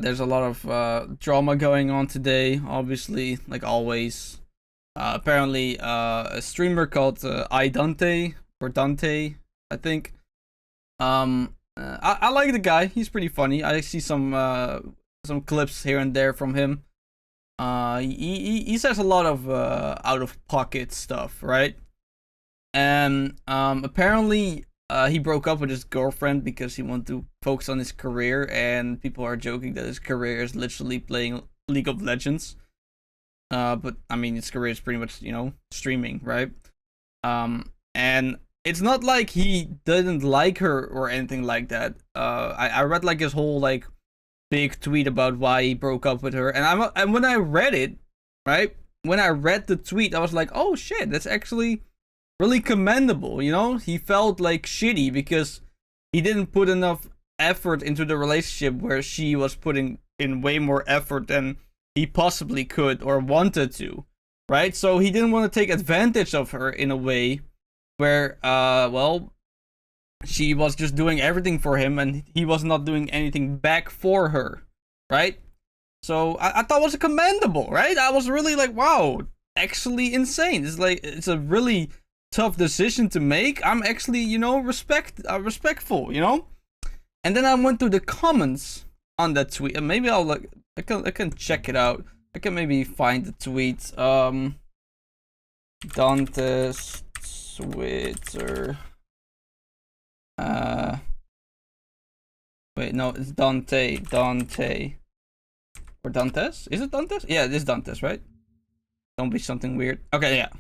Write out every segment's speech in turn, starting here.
There's a lot of drama going on today, obviously, like always. Apparently, a streamer called Dante or Dante, I think. I like the guy. He's pretty funny. I see some clips here and there from him. He says a lot of out of pocket stuff, right? And apparently he broke up with his girlfriend because he wanted to focus on his career, and people are joking that his career is literally playing League of Legends. But I mean, his career is pretty much, streaming, right? And it's not like he didn't like her or anything like that. I read like his whole like big tweet about why he broke up with her, and when I read it, right? When I read the tweet, I was like, oh shit, that's actually really commendable. He felt like shitty because he didn't put enough effort into the relationship where she was putting in way more effort than he possibly could or wanted to, right? So he didn't want to take advantage of her in a way where, she was just doing everything for him and he was not doing anything back for her, right? So I thought it was commendable, right? I was really like, wow, actually insane. It's a really tough decision to make. I'm actually, respectful, And then I went to the comments on that tweet, and maybe I can check it out. I can maybe find the tweet. Dantes Twitter. Wait, no, it's Dante. Or Dantes? Is it Dantes? Yeah, it is Dantes, right? Don't be something weird. Okay, yeah.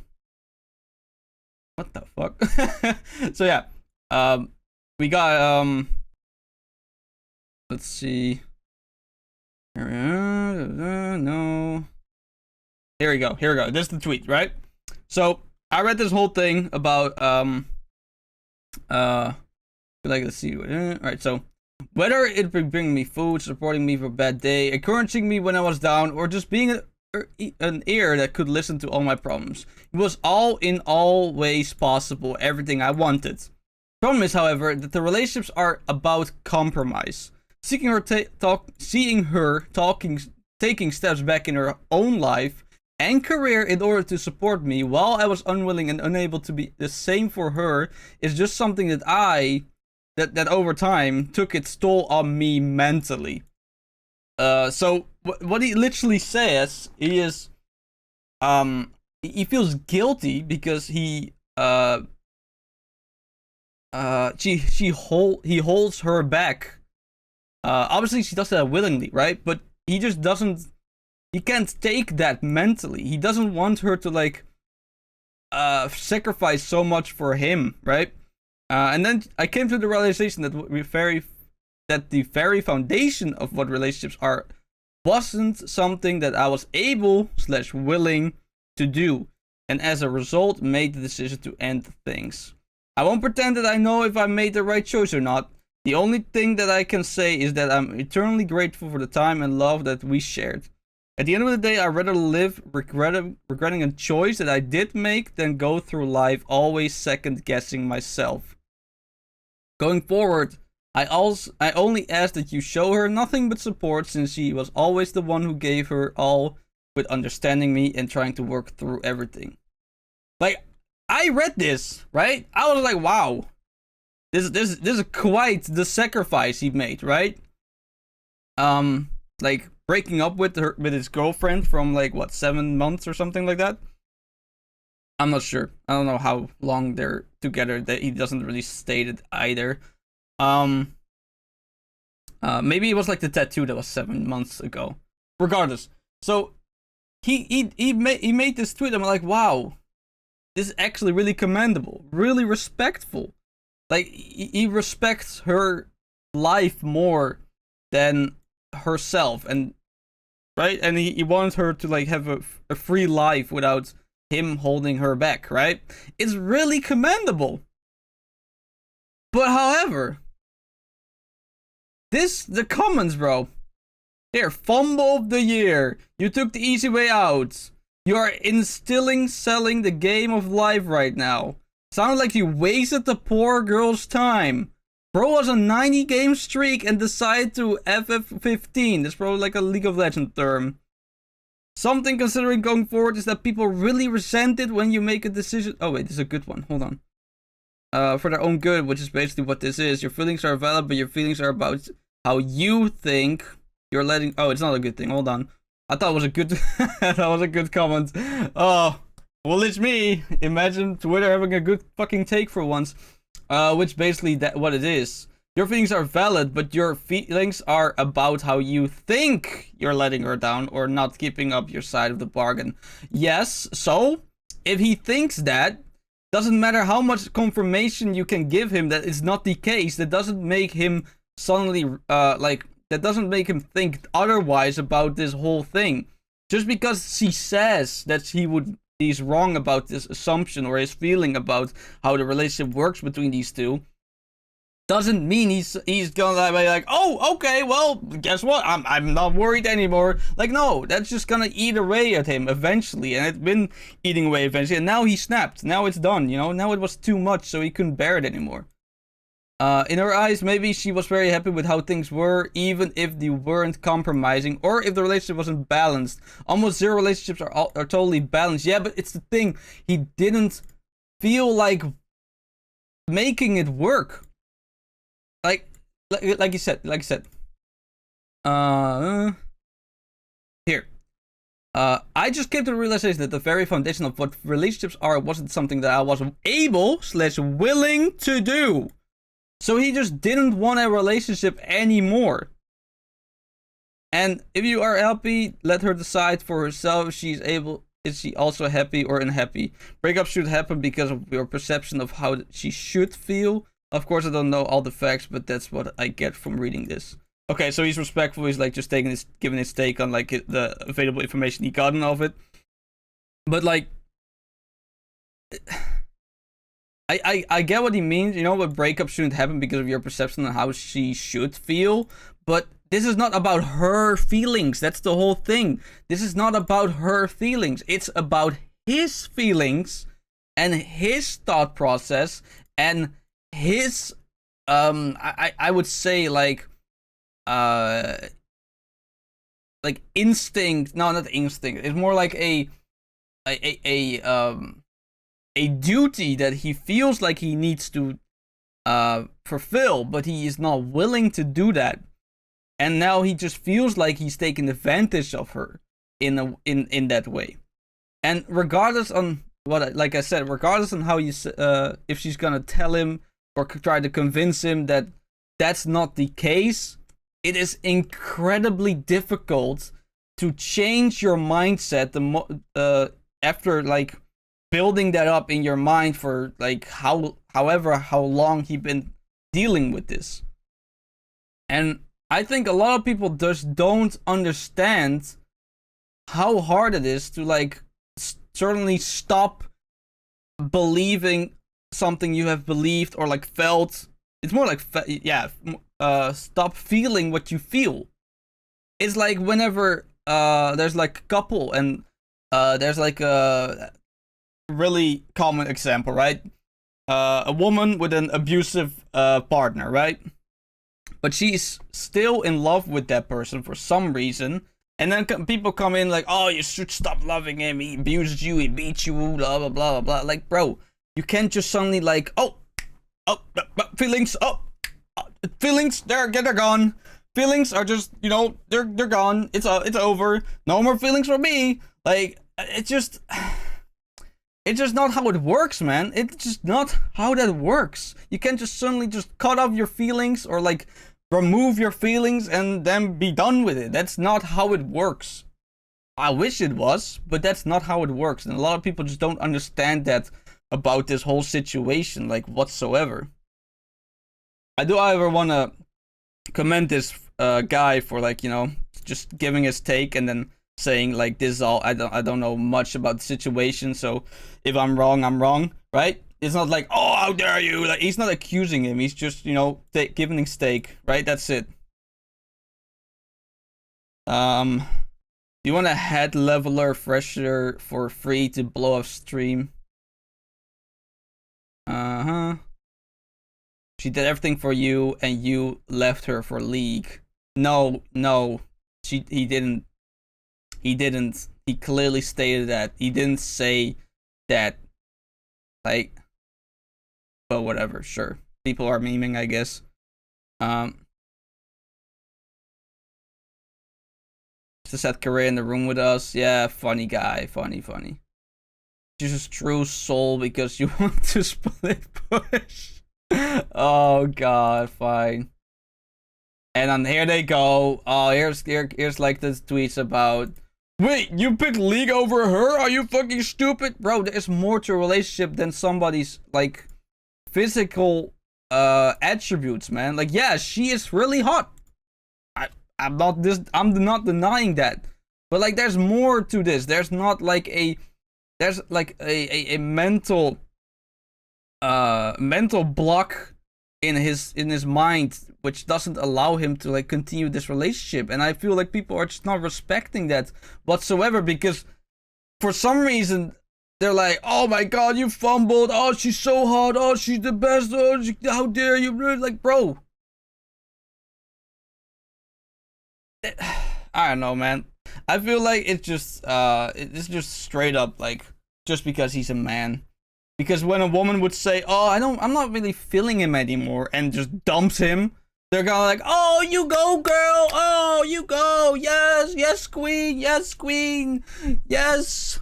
What the fuck? So yeah, we got let's see. No. Here we go. This is the tweet, right? So I read this whole thing about let's see. Alright, so whether it be bringing me food, supporting me for a bad day, encouraging me when I was down, or just being an ear that could listen to all my problems, it was all in all ways possible, everything I wanted. Problem is, however, that the relationships are about compromise. Seeing her taking steps back in her own life and career in order to support me while I was unwilling and unable to be the same for her is just something that over time took its toll on me mentally. So what he literally says is, he feels guilty because he he holds her back. Obviously she does that willingly, right? But he just doesn't. He can't take that mentally. He doesn't want her to like sacrifice so much for him, right? And then I came to the realization that the very foundation of what relationships are wasn't something that I was able/willing to do, and as a result made the decision to end things. I won't pretend that I know if I made the right choice or not. The only thing that I can say is that I'm eternally grateful for the time and love that we shared. At the end of the day, I'd rather live regretting a choice that I did make than go through life always second guessing myself. Going forward, I only ask that you show her nothing but support, since she was always the one who gave her all with understanding me and trying to work through everything. Like, I read this, right? I was like, wow. This is quite the sacrifice he made, right? Like breaking up with his girlfriend from like 7 months or something like that. I'm not sure. I don't know how long they're together. That he doesn't really state it either. Maybe it was like the tattoo that was 7 months ago. Regardless, so he made this tweet. I'm like, wow, this is actually really commendable, really respectful. Like he respects her life more than herself, and right, and he wants her to like have a free life without him holding her back, right? It's really commendable. But however, the comments, bro. Here, fumble of the year. You took the easy way out. You are selling the game of life right now. Sounded like you wasted the poor girl's time. Bro was on 90 game streak and decided to FF15. That's probably like a League of Legends term. Something considering going forward is that people really resent it when you make a decision. Oh wait, this is a good one. Hold on. For their own good, which is basically what this is. Your feelings are valid, but your feelings are about how you think you're letting. Oh, it's not a good thing. Hold on. I thought it was a good. That was a good comment. Oh, well, it's me. Imagine Twitter having a good fucking take for once. Which basically that what it is. Your feelings are valid, but your feelings are about how you think you're letting her down or not keeping up your side of the bargain. Yes, so if he thinks that, doesn't matter how much confirmation you can give him that it's not the case, that doesn't make him suddenly, that doesn't make him think otherwise about this whole thing. Just because she says that he's wrong about this assumption or his feeling about how the relationship works between these two, doesn't mean he's gonna be like, oh, okay, well, guess what? I'm not worried anymore. Like, no, that's just gonna eat away at him eventually, and it's been eating away eventually. And now he snapped. Now it's done. You know, now it was too much, so he couldn't bear it anymore. In her eyes, maybe she was very happy with how things were, even if they weren't compromising or if the relationship wasn't balanced. Almost zero relationships are totally balanced. Yeah, but it's the thing. He didn't feel like making it work. Like you said. Here. I just came to the realization that the very foundation of what relationships are wasn't something that I was able/willing to do. So he just didn't want a relationship anymore. And if you are happy, let her decide for herself if she's able. Is she also happy or unhappy? Breakup should happen because of your perception of how she should feel. Of course, I don't know all the facts, but that's what I get from reading this. Okay, so he's respectful. He's like just giving his take on like the available information he gotten of it. But like, I get what he means. You know, but breakup shouldn't happen because of your perception on how she should feel. But this is not about her feelings. That's the whole thing. This is not about her feelings. It's about his feelings and his thought process and his I would say like instinct. No, not instinct. It's more like a duty that he feels like he needs to fulfill, but he is not willing to do that. And now he just feels like he's taking advantage of her in that way. And regardless on what, like I said, regardless on how you if she's gonna tell him or try to convince him that that's not the case, it is incredibly difficult to change your mindset after like building that up in your mind for like how long he been dealing with this. And I think a lot of people just don't understand how hard it is to like certainly stop believing something you have believed or like felt. It's more like stop feeling what you feel. It's like whenever there's like a couple and there's like a really common example, right? A woman with an abusive partner, right? But she's still in love with that person for some reason. And then people come in like, oh, you should stop loving him. He abuses you. He beats you. Blah, blah, blah, blah. Like, bro, you can't just suddenly like, feelings, feelings, they're gone. Feelings are just, you know, they're gone. It's over. No more feelings for me. Like, it's just not how it works, man. It's just not how that works. You can't just suddenly just cut off your feelings or like remove your feelings and then be done with it. That's not how it works. I wish it was, but that's not how it works. And a lot of people just don't understand that about this whole situation, like whatsoever. I do, however, want to commend this guy for like, you know, just giving his take and then saying like, this is all, I don't know much about the situation, so if I'm wrong, I'm wrong, right? It's not like, oh, how dare you? Like, he's not accusing him. He's just, you know, giving his take, right? That's it. You want a head leveler fresher for free to blow up stream? She did everything for you, and you left her for League. No, no, he didn't. He didn't. He clearly stated that. He didn't say that. Like, but whatever. Sure, people are memeing, I guess. Just had Korea in the room with us. Yeah, funny guy, funny. Just true soul because you want to split push. Oh god, fine. And then here they go. Oh, here's like the tweets about. Wait, you picked League over her? Are you fucking stupid, bro? There's more to a relationship than somebody's like physical attributes, man. Like, yeah, she is really hot. I'm not denying that, but like, there's more to this. There's like a mental block in his mind which doesn't allow him to like continue this relationship, and I feel like people are just not respecting that whatsoever, because for some reason they're like, oh my god, you fumbled, oh she's so hot, oh she's the best, oh how dare you, like, bro. I don't know, man. I feel like it's just straight up like just because he's a man. Because when a woman would say, "Oh, I'm not really feeling him anymore," and just dumps him, they're gonna like, "Oh, you go, girl. Oh, you go. Yes, queen. Yes, queen. Yes.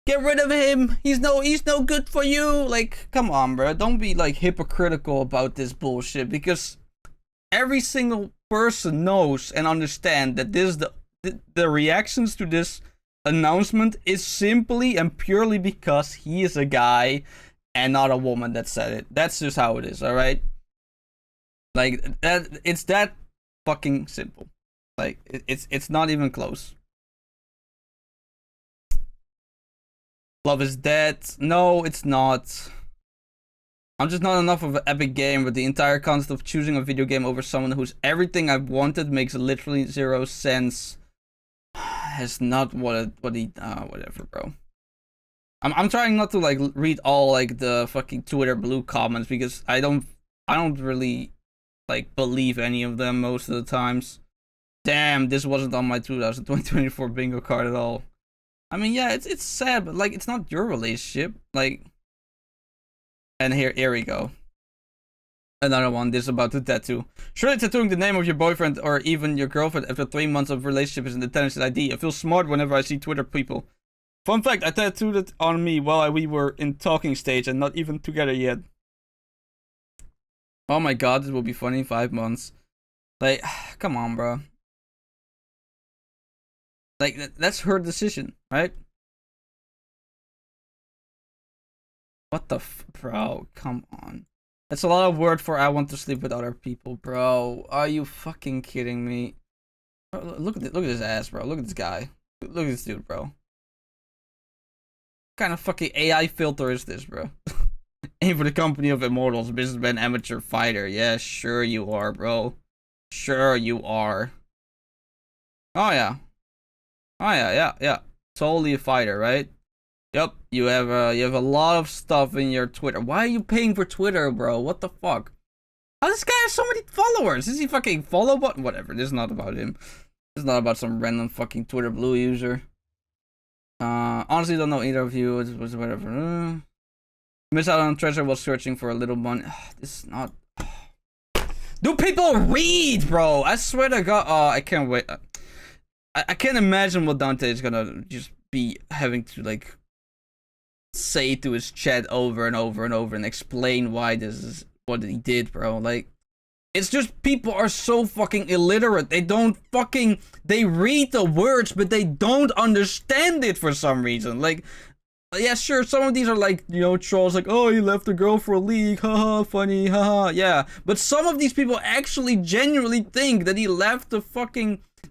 Get rid of him. He's no good for you." Like, come on, bro. Don't be like hypocritical about this bullshit, because every single person knows and understand that this the reactions to this announcement is simply and purely because he is a guy and not a woman that said it. That's just how it is, alright? Like, that, it's that fucking simple. Like, it's not even close. Love is dead. No, it's not. I'm just not enough of an epic game, but the entire concept of choosing a video game over someone who's everything I've wanted makes literally zero sense. Has not whatever, bro. I'm trying not to like read all like the fucking Twitter blue comments, because I don't really like believe any of them most of the times. Damn, this wasn't on my 2024 bingo card at all. I mean, yeah, it's sad, but like, it's not your relationship, like. And here we go. Another one. This is about the tattoo. Surely tattooing the name of your boyfriend or even your girlfriend after 3 months of relationship is an attention ID. I feel smart whenever I see Twitter people. Fun fact, I tattooed it on me while we were in talking stage and not even together yet. Oh my god, this will be funny in 5 months. Like, come on, bro. Like, that's her decision, right? What the bro, come on. That's a lot of word for I want to sleep with other people, bro. Are you fucking kidding me? Bro, look at his ass, bro. Look at this guy. Look at this dude, bro. What kind of fucking AI filter is this, bro? Aim for the company of immortals, businessman, amateur fighter. Yeah, sure you are, bro. Sure you are. Oh yeah. Oh yeah. Totally a fighter, right? Yep, you have a lot of stuff in your Twitter. Why are you paying for Twitter, bro? What the fuck? How does this guy have so many followers? Is he fucking follow button? Whatever. This is not about him. This is not about some random fucking Twitter blue user. Honestly, don't know either of you. It was whatever. Miss out on treasure while searching for a little money. This is not. Do people read, bro? I swear to God. I can't wait. I can't imagine what Dante is gonna just be having to like say to his chat over and over and over and explain why this is what he did, bro. Like, it's just people are so fucking illiterate. They read the words, but they don't understand it for some reason. Like, yeah, sure, some of these are like, you know, trolls like, oh, he left a girl for a League, haha, funny, haha, yeah. But some of these people actually genuinely think that he left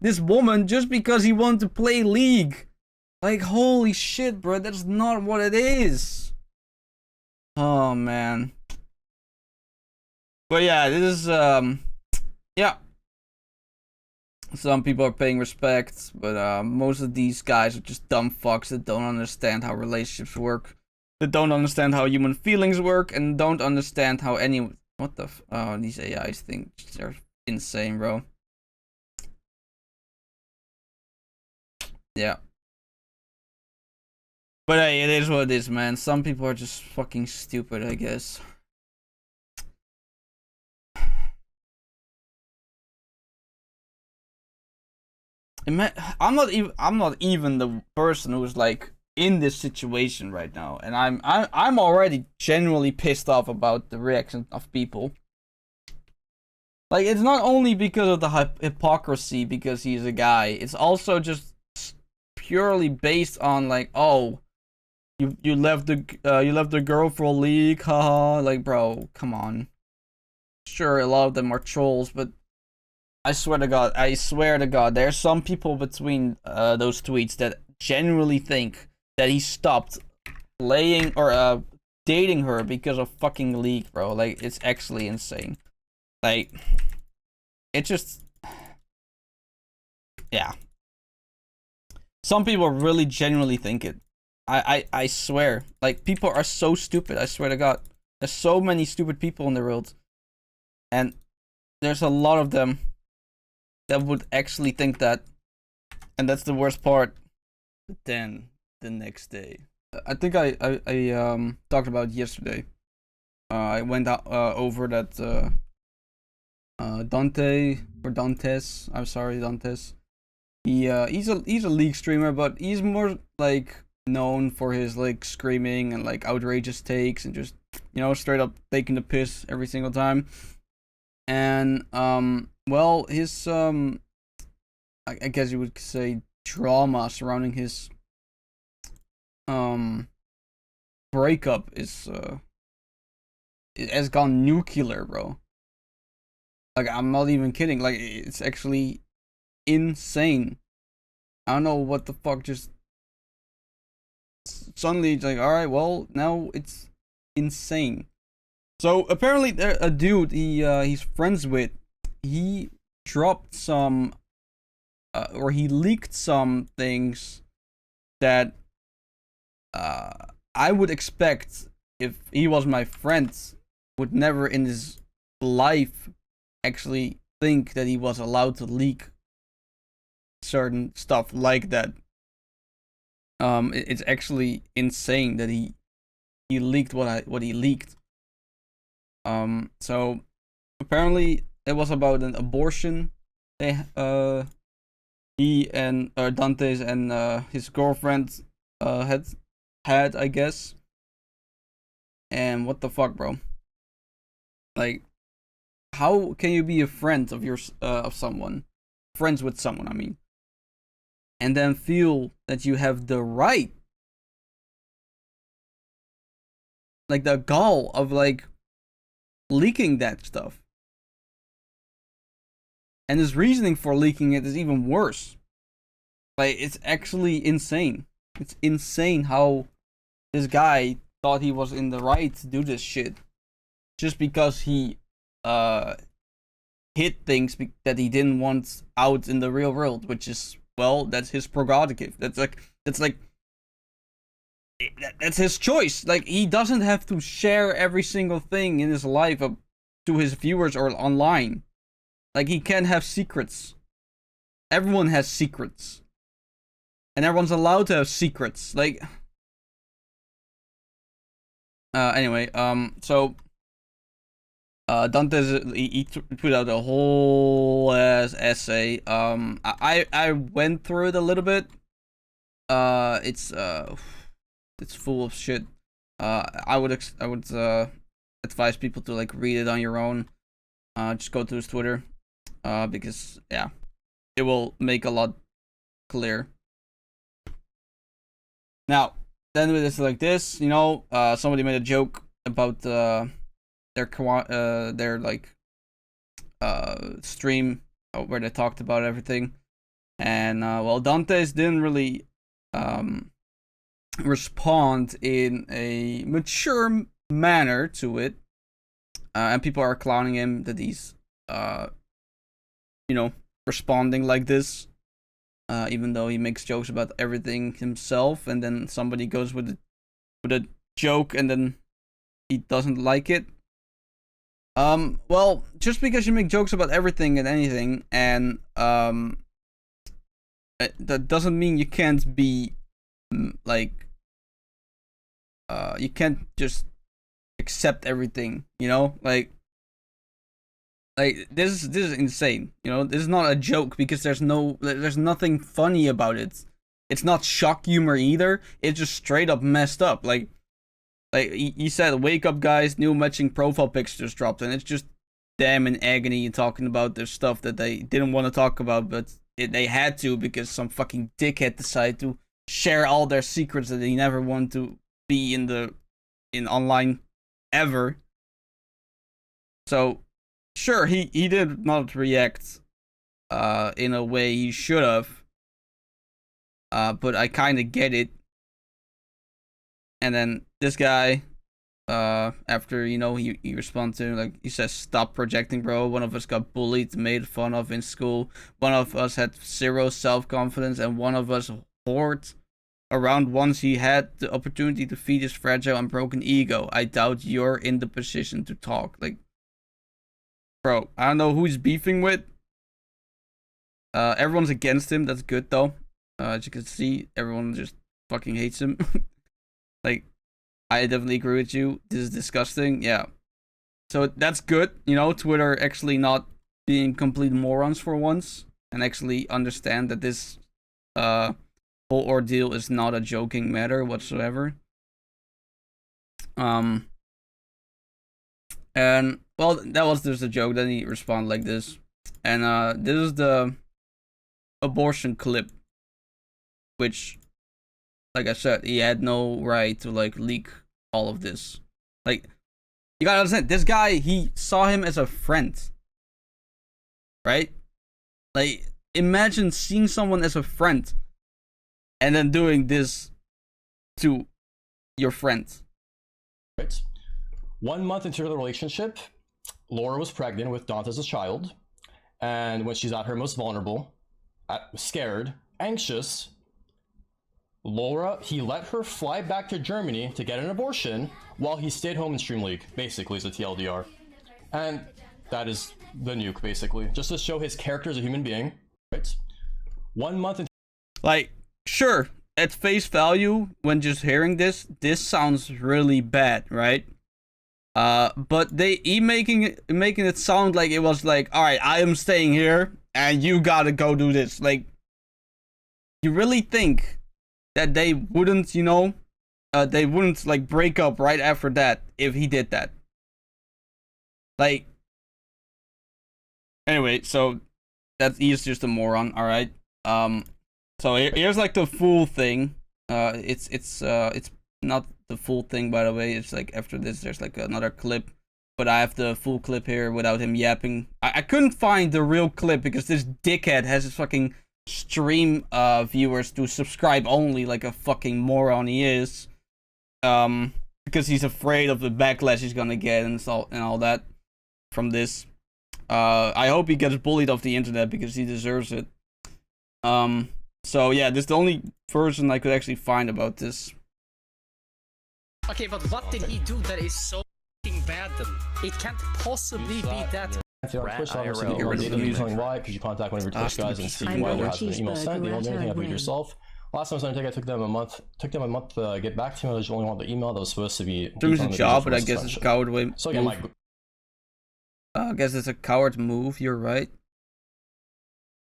this woman just because he wanted to play League. Like, holy shit, bro, that's not what it is. Oh, man. But yeah, this is, yeah. Some people are paying respect, but most of these guys are just dumb fucks that don't understand how relationships work, that don't understand how human feelings work, and don't understand how What the? Oh, these AIs think they're insane, bro. Yeah. But hey, it is what it is, man. Some people are just fucking stupid, I guess. I'm not even the person who's like in this situation right now, and I'm already genuinely pissed off about the reaction of people. Like, it's not only because of the hypocrisy because he's a guy. It's also just purely based on like, oh, you left the girl for a leak, haha. Like, bro, come on. Sure, a lot of them are trolls, but I swear to God, there's some people between those tweets that genuinely think that he stopped playing or dating her because of fucking leak, bro. Like, it's actually insane. Like, it just, yeah. Some people really genuinely think it. I swear. Like, people are so stupid. I swear to God. There's so many stupid people in the world. And there's a lot of them that would actually think that. And that's the worst part. But then, the next day. I think I talked about it yesterday. I went out, over that Dante or Dantes. I'm sorry, Dantes. He's a league streamer, but he's more like known for his like screaming and like outrageous takes and just straight up taking the piss every single time. And well, his I guess you would say drama surrounding his breakup is it has gone nuclear, bro. Like, I'm not even kidding. Like, it's actually insane. I don't know what the fuck just suddenly it's like, all right, well, now it's insane. So apparently a dude he's friends with, he dropped some or he leaked some things that I would expect if he was my friend would never in his life actually think that he was allowed to leak certain stuff like that. It's actually insane that he leaked what he leaked. So apparently it was about an abortion. They he and Dantes and his girlfriend had, I guess. And what the fuck, bro? Like, how can you be a friend of someone, friends with someone? I mean, and then feel that you have the right, like the gall of like leaking that stuff. And his reasoning for leaking it is even worse. Like, it's actually insane. It's insane how this guy thought he was in the right to do this shit just because he hid things that he didn't want out in the real world, which is, well, that's his prerogative. That's his choice. Like, he doesn't have to share every single thing in his life to his viewers or online. Like, he can have secrets. Everyone has secrets. And everyone's allowed to have secrets. Like, anyway, so Dantes he put out a whole ass essay. I went through it a little bit. It's full of shit. I would advise people to like read it on your own. Just go to his Twitter. Because yeah, it will make a lot clear. Now, then it's like this, somebody made a joke about their like stream where they talked about everything, and well, Dantes didn't really respond in a mature manner to it, and people are clowning him that he's responding like this. Even though he makes jokes about everything himself, and then somebody goes with a joke, and then he doesn't like it. Well, just because you make jokes about everything and anything, and that doesn't mean you can't be like you can't just accept everything, you know? Like this is insane, you know? This is not a joke because there's nothing funny about it. It's not shock humor either. It's just straight up messed up. Like he said, wake up guys, new matching profile pictures dropped, and it's just them in agony talking about their stuff that they didn't want to talk about, but they had to because some fucking dickhead decided to share all their secrets that they never want to be in online ever. So sure, he did not react in a way he should have, but I kind of get it. And then this guy, after, you know, he responds to, like, he says, stop projecting, bro. One of us got bullied, made fun of in school. One of us had zero self-confidence, and one of us hoarded around once he had the opportunity to feed his fragile and broken ego. I doubt you're in the position to talk. Like, bro, I don't know who he's beefing with. Everyone's against him. That's good, though. As you can see, everyone just fucking hates him. Like, I definitely agree with you. This is disgusting. Yeah. So that's good. You know, Twitter actually not being complete morons for once and actually understand that this whole ordeal is not a joking matter whatsoever. And well, that was just a joke. Then he responded like this. And this is the abortion clip, which, like I said, he had no right to like leak all of this. Like, you gotta understand, this guy, he saw him as a friend, right? Like, imagine seeing someone as a friend and then doing this to your friend. Right. 1 month into the relationship, Laura was pregnant with Dantes' child, and when she's at her most vulnerable, scared, anxious, he let her fly back to Germany to get an abortion while he stayed home and streamed League, basically, is a TLDR. And that is the nuke, basically. Just to show his character as a human being. Right? 1 month into... Like, sure, at face value, when just hearing this sounds really bad, right? But he making it sound like it was like, alright, I am staying here, and you gotta go do this. Like, you really think that they wouldn't, you know, they wouldn't like break up right after that if he did that. Like, anyway, so he's just a moron. All right. So here's like the full thing. It's not the full thing, by the way. It's like after this, there's like another clip, but I have the full clip here without him yapping. I couldn't find the real clip because this dickhead has his fucking stream viewers to subscribe only, like a fucking moron he is, because he's afraid of the backlash he's gonna get and all that from this. I hope he gets bullied off the internet because he deserves it. So yeah, this is the only version I could actually find about this. Okay, but what did he do that is so f***ing bad then? It can't possibly be that. If you're on Twitch, obviously get rid of the news on why, because you contact one of your Twitch guys and see why there has been an email sent. They won't do anything about it yourself. Last time I was going to take, I took them a month to get back to me. I just only want the email that was supposed to be. It's a job, but I guess it's a coward way. So again, I guess it's a coward move. You're right.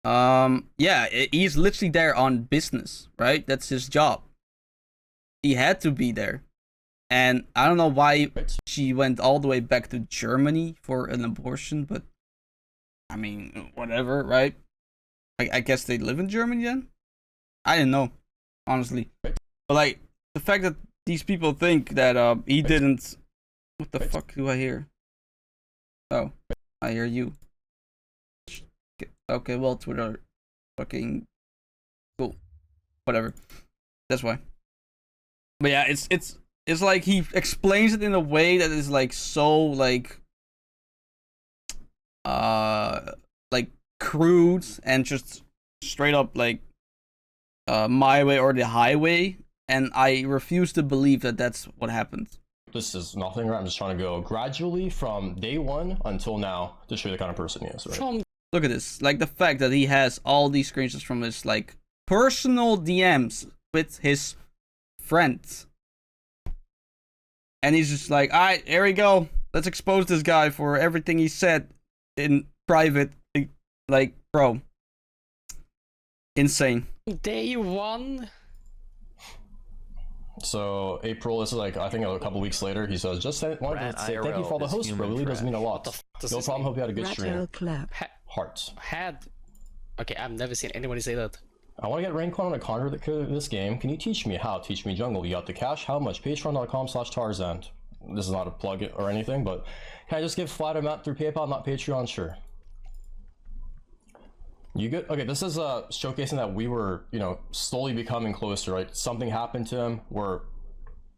Yeah, he's literally there on business, right? That's his job. He had to be there. And I don't know why she went all the way back to Germany for an abortion, but I mean, whatever, right? I guess they live in Germany then? I didn't know, honestly. But like, the fact that these people think that he didn't... What the fuck do I hear? Oh, I hear you. Okay, well, Twitter fucking cool. Whatever. That's why. But yeah, it's like he explains it in a way that is like so like crude and just straight up like my way or the highway, and I refuse to believe that that's what happened. this is nothing, right? I'm just trying to go gradually from day one until now to show you the kind of person he is, right? Look at this. Like, the fact that he has all these screenshots from his, like, personal DMs with his friends. And he's just like, alright, here we go. Let's expose this guy for everything he said in private. Like, bro. Insane. Day one. So April, this is like, I think a couple weeks later, he says, just wanted to say thank you for all the hosts, bro. Really does mean a lot. No problem, hope you had a good stream. Hearts. Okay, I've never seen anybody say that. I want to get rank 1 on a conquer this game. Can you teach me how? Teach me jungle. You got the cash? How much? Patreon.com/Tarzaned. This is not a plug or anything, but can I just give flat amount through PayPal, not Patreon? Sure. You good? Okay, this is showcasing that we were, you know, slowly becoming closer, right? Something happened to him. We're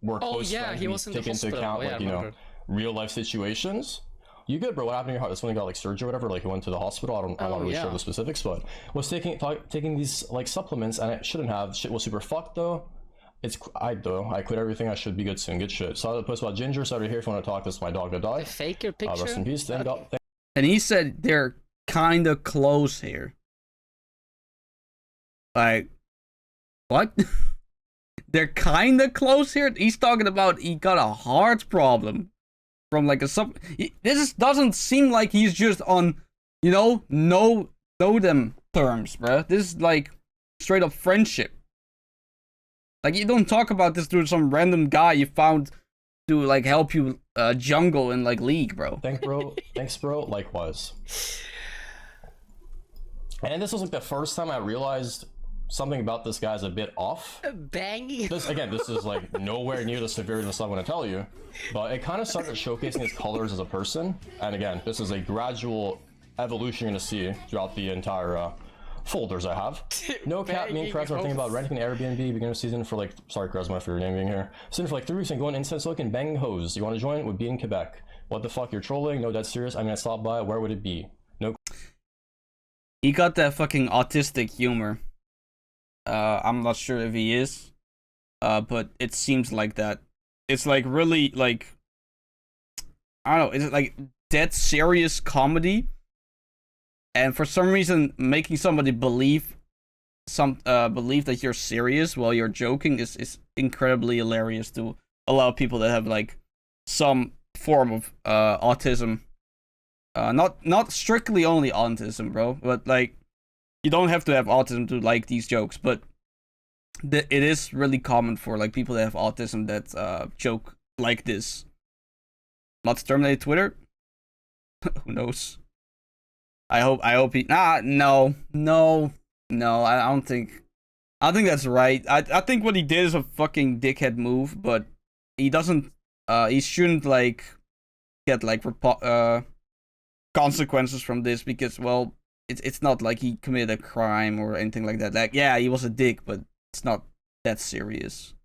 close friends. He was in the take into hospital. account, like, you know, real life situations. You good, bro? What happened to your heart? That's when he got like surgery or whatever. Like he went to the hospital. I don't really sure the specifics, but was taking these like supplements, and I shouldn't have. Shit was super fucked though. I quit everything. I should be good soon. Good shit. Saw the post about Ginger. Started here if you want to talk. This is my dog that died. Fake your picture. Rest in peace. Thank God. And he said they're kind of close here. Like, what? They're kind of close here? He's talking about he got a heart problem from like this doesn't seem like he's just on, you know them terms, bruh. This is like straight up friendship. Like, you don't talk about this to some random guy you found to like help you jungle in like League, bro. Thanks, bro. Likewise. And this was like the first time I realized something about this guy's a bit off. Banging. This is like nowhere near the severity of stuff I'm going to tell you, but it kind of started showcasing his colors as a person. And again, this is a gradual evolution you're going to see throughout the entire folders I have. No cap, me and friends are thinking about renting an Airbnb beginning of season for like, sorry Charisma for your name being here. Season for like 3 weeks and going instant looking banging hoes. You want to join? Would be in Quebec. What the fuck, you're trolling? No, that's serious. I mean, I stopped by. Where would it be? No. He got that fucking autistic humor. I'm not sure if he is, but it seems like that. It's like really like, I don't know, it's like dead serious comedy, and for some reason making somebody believe that you're serious while you're joking is incredibly hilarious to a lot of people that have like some form of autism. Not strictly only autism, bro, but like, you don't have to have autism to like these jokes, but it is really common for like people that have autism that joke like this. Not to terminate Twitter. Who knows? I hope he. No. I don't think that's right. I think what he did is a fucking dickhead move, but he doesn't. He shouldn't like get like consequences from this because, well, it's not like he committed a crime or anything like that. Like, yeah, he was a dick, but it's not that serious.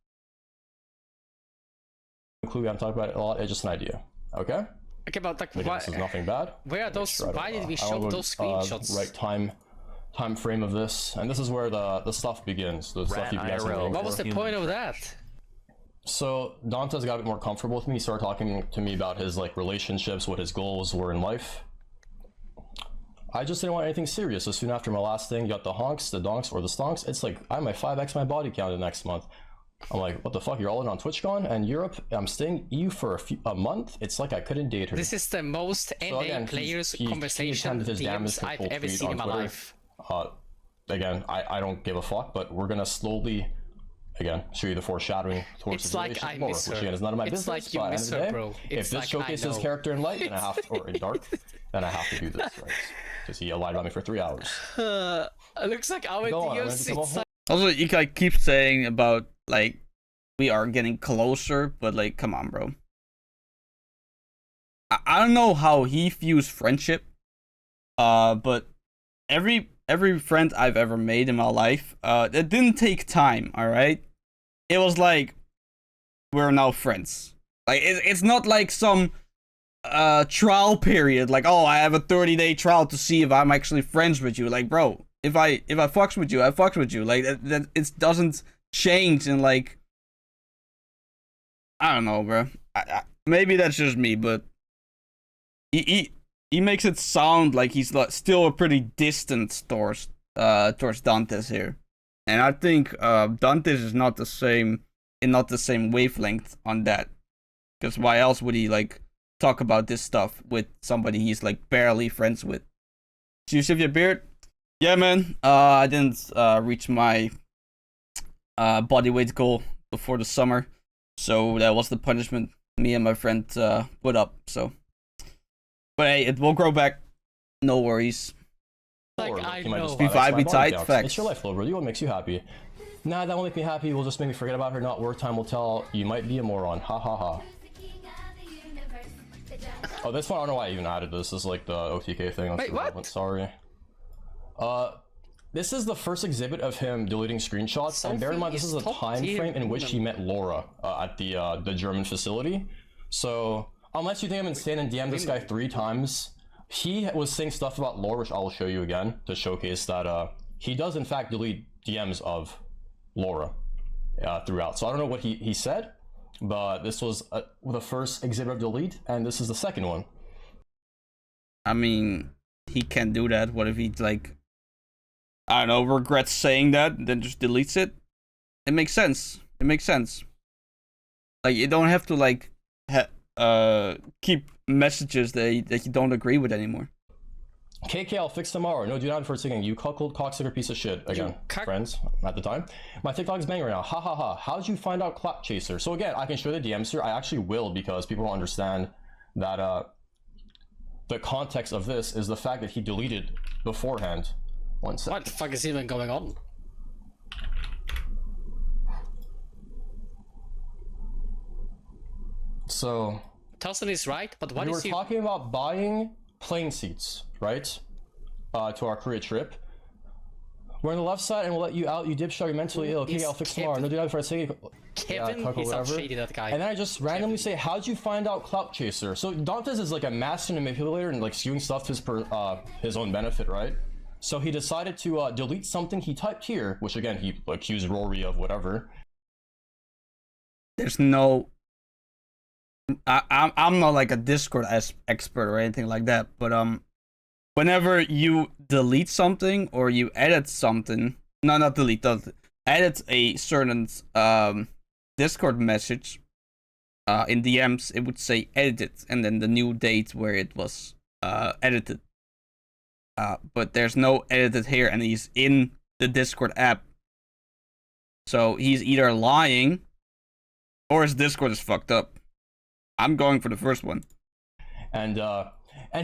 Clue, I'm talking about it a lot. It's just an idea. Okay. Okay, but like, again, this is nothing bad. Where are those? Why did we show those screenshots? Right time frame of this, and this is where the stuff begins. The stuff you guys are waiting What was for. the point of that? So Dantes got a bit more comfortable with me. He started talking to me about his like relationships, what his goals were in life. I just didn't want anything serious. So soon after my last thing, you got the honks, the donks, or the stonks. It's like I might 5x my body count the next month. I'm like, what the fuck? You're all in on TwitchCon and Europe. I'm staying EU for a month. It's like I couldn't date her. This is the most NA players conversation DMs I've ever seen in my life. Again, I don't give a fuck, but we're gonna slowly, again, show you the foreshadowing towards it's like I miss her. Which again is none of my it's business. Like you miss her, bro. If this showcases his character in light, then I have to, or in dark, then I have to do this, right? Because he lied about me for 3 hours. It looks like our videos. Also, you like keep saying about like we are getting closer, but like, come on, bro. I don't know how he views friendship, but every friend I've ever made in my life, it didn't take time. All right, it was like we're now friends. Like it's not like some trial period. Like, oh, I have a 30-day trial to see if I'm actually friends with you. Like, bro, if I fucks with you, I fucks with you. Like that it doesn't change in like, I don't know, bro. maybe that's just me, but he makes it sound like he's still a pretty distant towards Dantes here, and I think Dantes is not the same wavelength on that. Because why else would he like talk about this stuff with somebody he's like barely friends with? So you shave your beard? Yeah, man. I didn't reach my body weight goal before the summer, so that was the punishment me and my friend put up. So, but hey, it will grow back. No worries. Like, I know. Be vibe, be tight. Facts. It's your life, little bro. Do what makes you happy. Nah, that won't make me happy. Will just make me forget about her. Not worth. Time will tell. You might be a moron. Ha ha ha. Oh, this one, I don't know why I even added this. This is like the OTK thing. Wait, what? Sorry. This is the first exhibit of him deleting screenshots. And bear in mind, this is a time frame in which he met Laura at the German facility. So, unless you think I'm insane and DM this guy 3 times, he was saying stuff about Laura, which I will show you again to showcase that he does in fact delete DMs of Laura throughout. So I don't know what he said, but this was the first exhibit of delete, and this is the second one. I mean, he can do that. What if he like, I don't know, regrets saying that, then just deletes it? It makes sense. It makes sense. Like, you don't have to like keep messages that you don't agree with anymore. KK, I'll fix tomorrow. No, do not for a second. You cuckold cocksucker piece of shit. Again, friends at the time. My TikTok is banging right now. Ha ha ha. How'd you find out Clap Chaser? So again, I can show the DMs here. I actually will, because people don't understand that the context of this is the fact that he deleted beforehand. 1 second. What the fuck is even going on? So Tarzaned is right, but what we is were he? talking about buying plane seats, right? To our Korea trip. We're on the left side and we'll let you out. You dipshot, you're mentally ill. Okay, I'll fix tomorrow. No, do not before I say Kevin, he's not shady, that guy. And then I just randomly say, how'd you find out Clout Chaser? So Dantes is like a master manipulator and like skewing stuff to his own benefit, right? So he decided to delete something he typed here, which again, he accused Rory of whatever. There's no... I'm not like a Discord expert or anything like that, but whenever you delete something or you edit something, no, not delete, edit a certain Discord message in DMs, it would say edited and then the new date where it was edited. But there's no edited here, and he's in the Discord app, so he's either lying or his Discord is fucked up. I'm going for the first one. And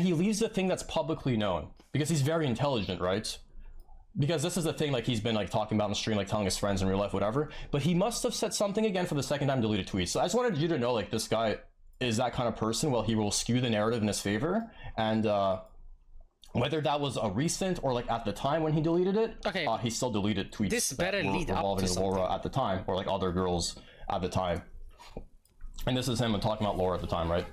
he leaves the thing that's publicly known because he's very intelligent, right? Because this is the thing, like he's been like talking about on the stream, like telling his friends in real life, whatever. But he must have said something again for the second time, deleted tweets. So I just wanted you to know, like, this guy is that kind of person. Well, he will skew the narrative in his favor, and whether that was a recent or like at the time when he deleted it, okay, he still deleted tweets this better that were lead up to Laura at the time, or like other girls at the time. And this is him talking about Laura at the time, right?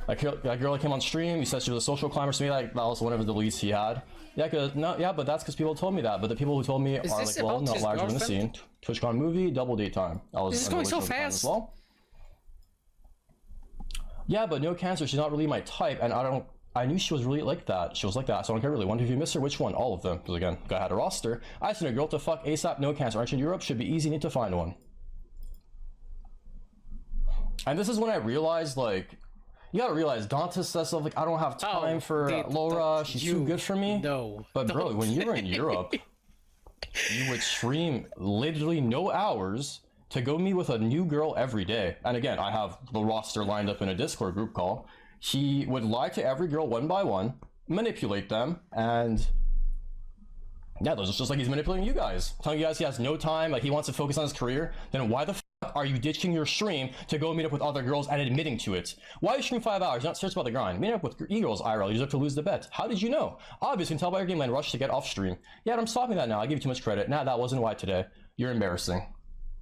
Like that girl that came on stream, he said she was a social climber, so maybe like that was one of the deletes he had. Yeah, but that's because people told me that. But the people who told me are like, well, not larger in the scene. TwitchCon movie, double date time. This is going so fast. Well. Yeah, but no cancer. She's not really my type, and I knew she was really like that. She was like that, so I don't care really. Wonder if you miss her, which one? All of them. Because again, guy had a roster. I sent a girl to fuck ASAP, no cancer. Aren't you in Europe? Should be easy, need to find one. And this is when I realized, like, you gotta realize, Dantes says stuff like, I don't have time for Laura, she's too good for me. No. But bro, when you were in Europe, you would stream literally no hours to go meet with a new girl every day. And again, I have the roster lined up in a Discord group call. He would lie to every girl one by one, manipulate them, and yeah, those are just like he's manipulating you guys. Telling you guys he has no time, like he wants to focus on his career. Then why the fuck are you ditching your stream to go meet up with other girls and admitting to it? Why you stream 5 hours? You're not serious about the grind. Meet up with e-girls IRL, you deserve to lose the bet. How did you know? Obviously, you can tell by your game land rush to get off stream. Yeah, I'm stopping that now. I give you too much credit. Nah, that wasn't why today. You're embarrassing.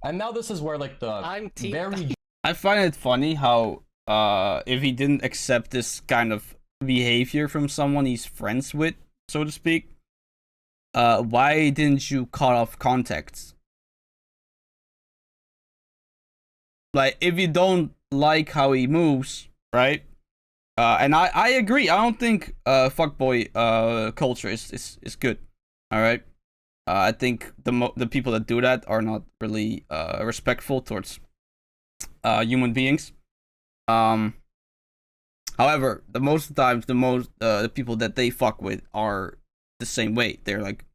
And now this is where like the very... I find it funny how if he didn't accept this kind of behavior from someone he's friends with, so to speak, why didn't you cut off contacts? Like, if you don't like how he moves, right? And I agree. I don't think fuckboy culture is good. All right. I think the people that do that are not really respectful towards human beings. However, the most of the times, the people that they fuck with are the same way. They're like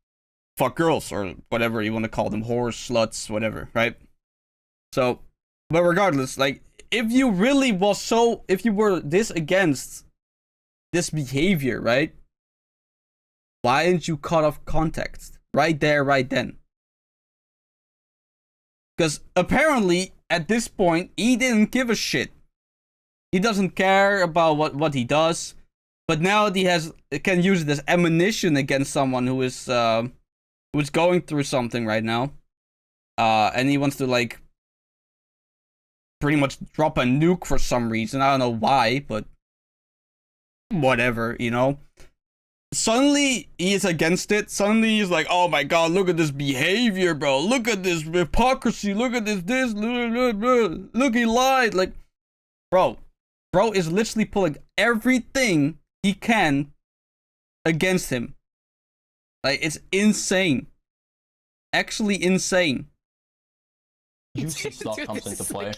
fuck girls or whatever you want to call them, whores, sluts, whatever, right? So, but regardless, like if you were this against this behavior, right? Why didn't you cut off contact right there, right then? Because apparently at this point he didn't give a shit. He doesn't care about what he does, but now he can use it as ammunition against someone who's going through something right now, and he wants to like pretty much drop a nuke for some reason. I don't know why, but whatever, you know. Suddenly he is against it. Suddenly he's like, oh my god, look at this behavior, bro. Look at this hypocrisy. Look at this. Look, he lied. Like, bro is literally pulling everything he can against him. Like, it's insane. Actually insane. Juicy stuff comes into play.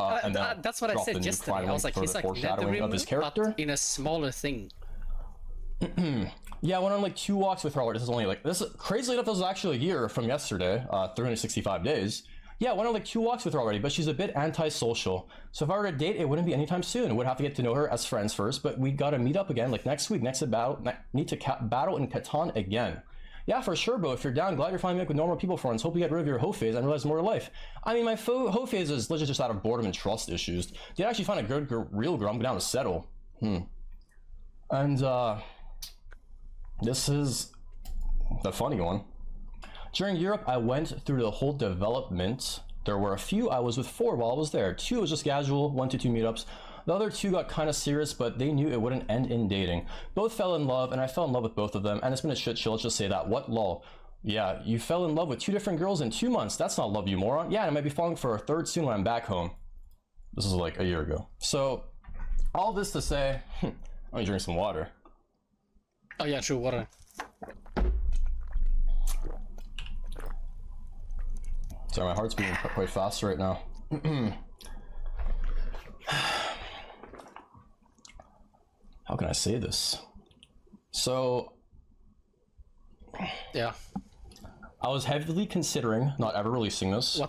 And that's what I said yesterday. I was like, he's like foreshadowing of his character in a smaller thing. Yeah, I went on like 2 walks with her. This is only like crazy enough. This was actually a year from yesterday. 365 days. Yeah, I went on like 2 walks with her already, but she's a bit antisocial. So if I were to date, it wouldn't be anytime soon. We'd have to get to know her as friends first, but we gotta meet up again like next week. Need to battle in Catan again. Yeah, for sure, bro. If you're down, glad you're finally with normal people friends. Hope you get rid of your hoe phase and realize more to life. I mean, my hoe phase is legit just out of boredom and trust issues. Did I actually find a good real girl? I'm down to settle. And this is the funny one. During Europe, I went through the whole development. There were a few I was with 4 while I was there. 2 was just casual, 1 to 2 meetups. The other 2 got kind of serious, but they knew it wouldn't end in dating. Both fell in love, and I fell in love with both of them, and it's been a shit show, let's just say that. What lol? Yeah, you fell in love with 2 different girls in 2 months. That's not love, you moron. Yeah, and I might be falling for a 3rd soon when I'm back home. This is like a year ago. So, all this to say, I'm gonna drink some water. Oh yeah, true, water. Sorry, my heart's beating quite fast right now. How can I say this? So, yeah, I was heavily considering not ever releasing this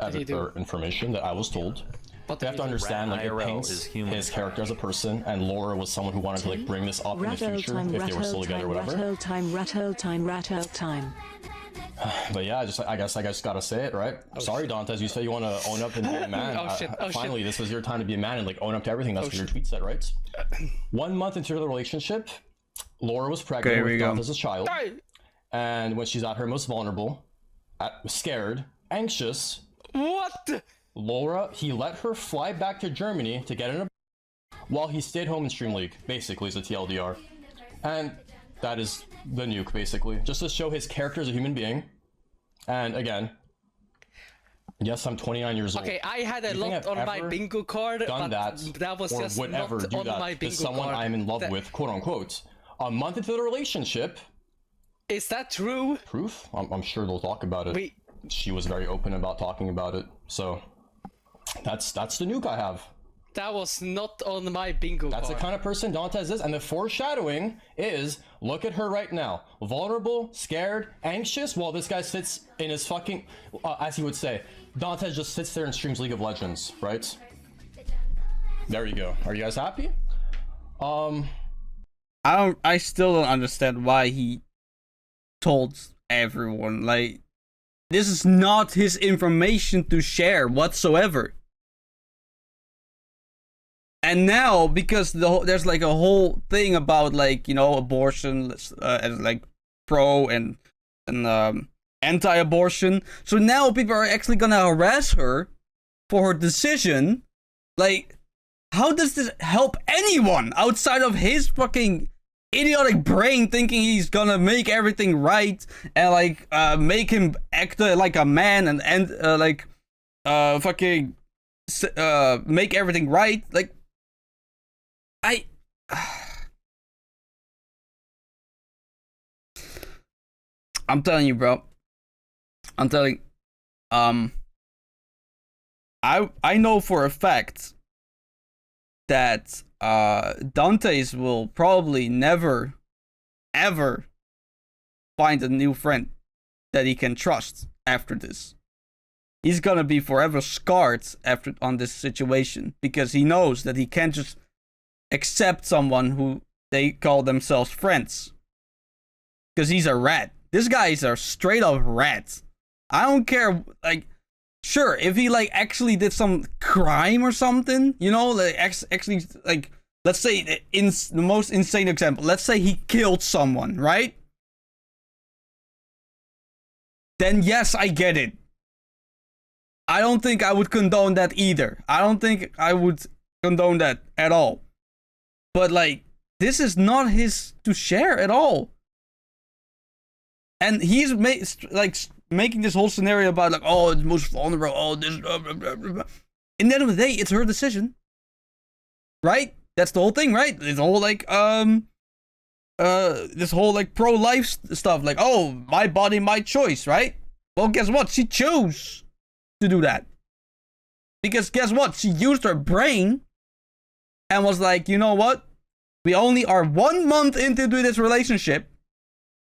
information that I was told. You have to understand, like, it paints his character as a person, and Laura was someone who wanted to like bring this up in the future if they were still together or whatever. Rat time. But yeah, I guess I just gotta say it, right? Sorry, Dantes, you said you want to own up and be a man. Finally, this was your time to be a man and like own up to everything. That's what your tweet said, right? 1 month into the relationship, Laura was pregnant with Dantes' child, and when she's at her most vulnerable, scared, anxious, what? He let her fly back to Germany to get in a while he stayed home and stream League, basically, is a TLDR. And that is the nuke, basically. Just to show his character as a human being. And again, yes, I'm 29 years old. Okay, I had a lot on my bingo card, but that was just not on my bingo card. Someone I'm in love with, quote unquote. A month into the relationship. Is that true? Proof? I'm sure they'll talk about it. Wait. She was very open about talking about it. So, that's the nuke I have. That was not on my bingo card. That's the kind of person Dantes is, and the foreshadowing is, look at her right now. Vulnerable, scared, anxious, while this guy sits in his fucking, as he would say, Dantes just sits there and streams League of Legends, right? There you go. Are you guys happy? I still don't understand why he told everyone. Like, this is not his information to share whatsoever. And now, because there's like a whole thing about, like, you know, abortion as like pro and anti-abortion, so now people are actually gonna harass her for her decision. Like, how does this help anyone outside of his fucking idiotic brain thinking he's gonna make everything right and like make him act like a man and fucking make everything right. Like, I'm telling you, bro. I'm telling. I know for a fact that Dantes will probably never, ever find a new friend that he can trust after this. He's gonna be forever scarred after on this situation because he knows that he can't just accept someone who they call themselves friends. Because he's a rat. This guy is a straight up rat. I don't care, like, sure, if he, like, actually did some crime or something, you know, like, actually, like, let's say, in the most insane example, let's say he killed someone, right? Then yes, I get it. I don't think I would condone that either. I don't think I would condone that at all. But, like, this is not his to share at all. And he's making this whole scenario about, like, oh, it's most vulnerable, oh, this, blah, blah, blah, blah. In the end of the day, it's her decision. Right? That's the whole thing, right? This whole, like, this whole, like, pro-life stuff. Like, oh, my body, my choice, right? Well, guess what? She chose to do that. Because guess what? She used her brain and was like, you know what? We only are 1 month into this relationship.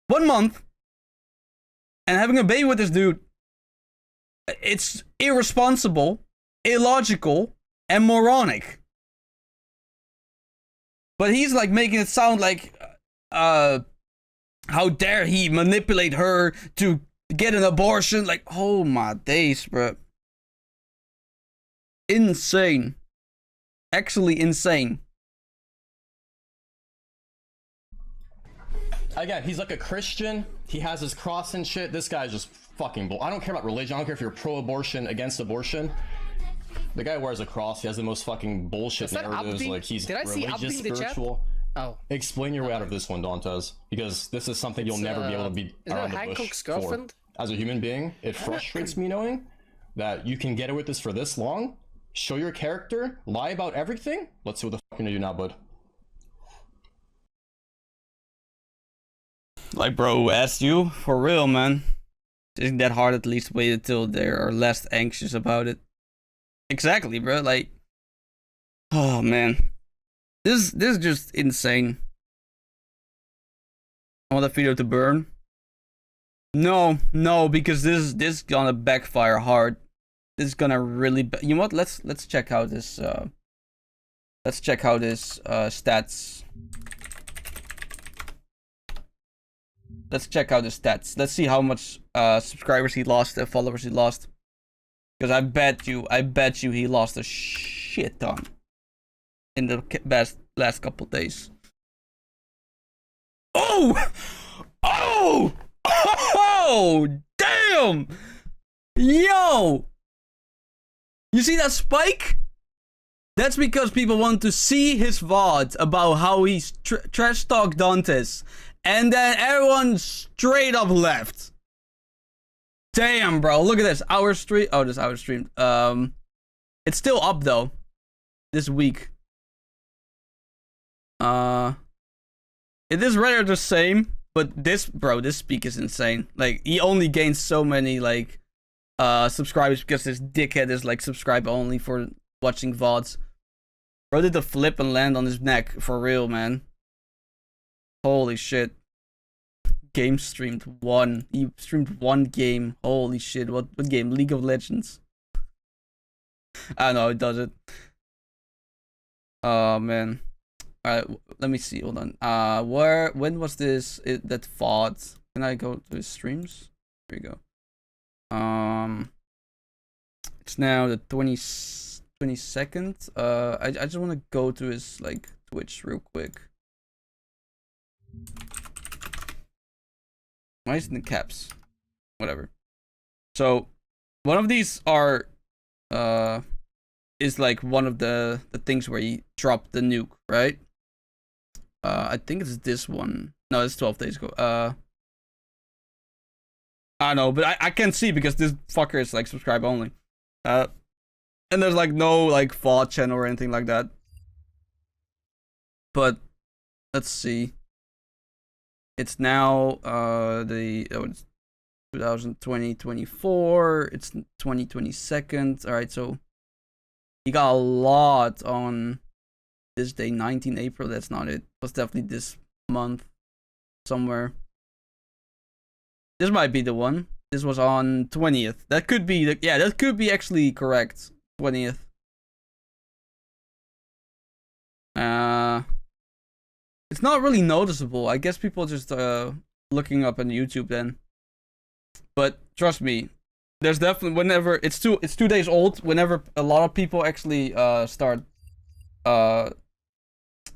1 month. And having a baby with this dude, it's irresponsible, illogical, and moronic. But he's like making it sound like, how dare he manipulate her to get an abortion? Like, oh my days, bro. Insane. Actually insane. Again, he's like a Christian. He has his cross and shit. This guy's just fucking bull. I don't care about religion. I don't care if you're pro-abortion, against abortion. The guy wears a cross. He has the most fucking bullshit narratives. Like, he's religious, spiritual. Oh. Explain your way out of this one, Dantes, because this is something you'll never be able to be around the bush for. As a human being, it frustrates me knowing that you can get away with this for this long. Show your character, lie about everything. Let's see what the fuck you're gonna do now, bud. Like, bro, asked you? For real, man. Isn't that hard? At least wait until they are less anxious about it. Exactly, bro. Like, oh, man. This is just insane. I want the video to burn. No, because this is gonna backfire hard. This is gonna really you know what? Let's check how this stats. Let's check out the stats. Let's see how much subscribers he lost, followers he lost. Because I bet you he lost a shit ton in the last couple days. Oh! Oh! Oh! Damn! Yo! You see that spike? That's because people want to see his VOD about how he trash talked Dantes. And then everyone straight up left. Damn, bro. Look at this. Our stream. Oh, this our stream. It's still up though. This week. It is rather the same, but this peak is insane. Like, he only gains so many, like, subscribers because this dickhead is, like, subscribe only for watching VODs. Bro did the flip and land on his neck. For real, man. Holy shit. Game streamed one. He streamed one game. Holy shit. What game? League of Legends. I don't know, it does it. Oh man. Alright, let me see. Hold on. When was this that VOD? Can I go to his streams? Here we go. It's now the 22nd. I just want to go to his, like, Twitch real quick. Why is it in the caps? Whatever. So, one of these are, is like one of the things where he dropped the nuke, right? I think it's this one. No, it's 12 days ago. I don't know, but I can't see because this fucker is, like, subscribe only. And there's like no like VOD channel or anything like that. But let's see. It's now it's 2024. It's 2022. All right, so he got a lot on this day, 19 April. That's not it. It was definitely this month somewhere. This might be the one. This was on 20th. That could be the, yeah, that could be actually correct. 20th. It's not really noticeable. I guess people just looking up on YouTube then. But trust me, there's definitely whenever it's 2 days old. Whenever a lot of people actually start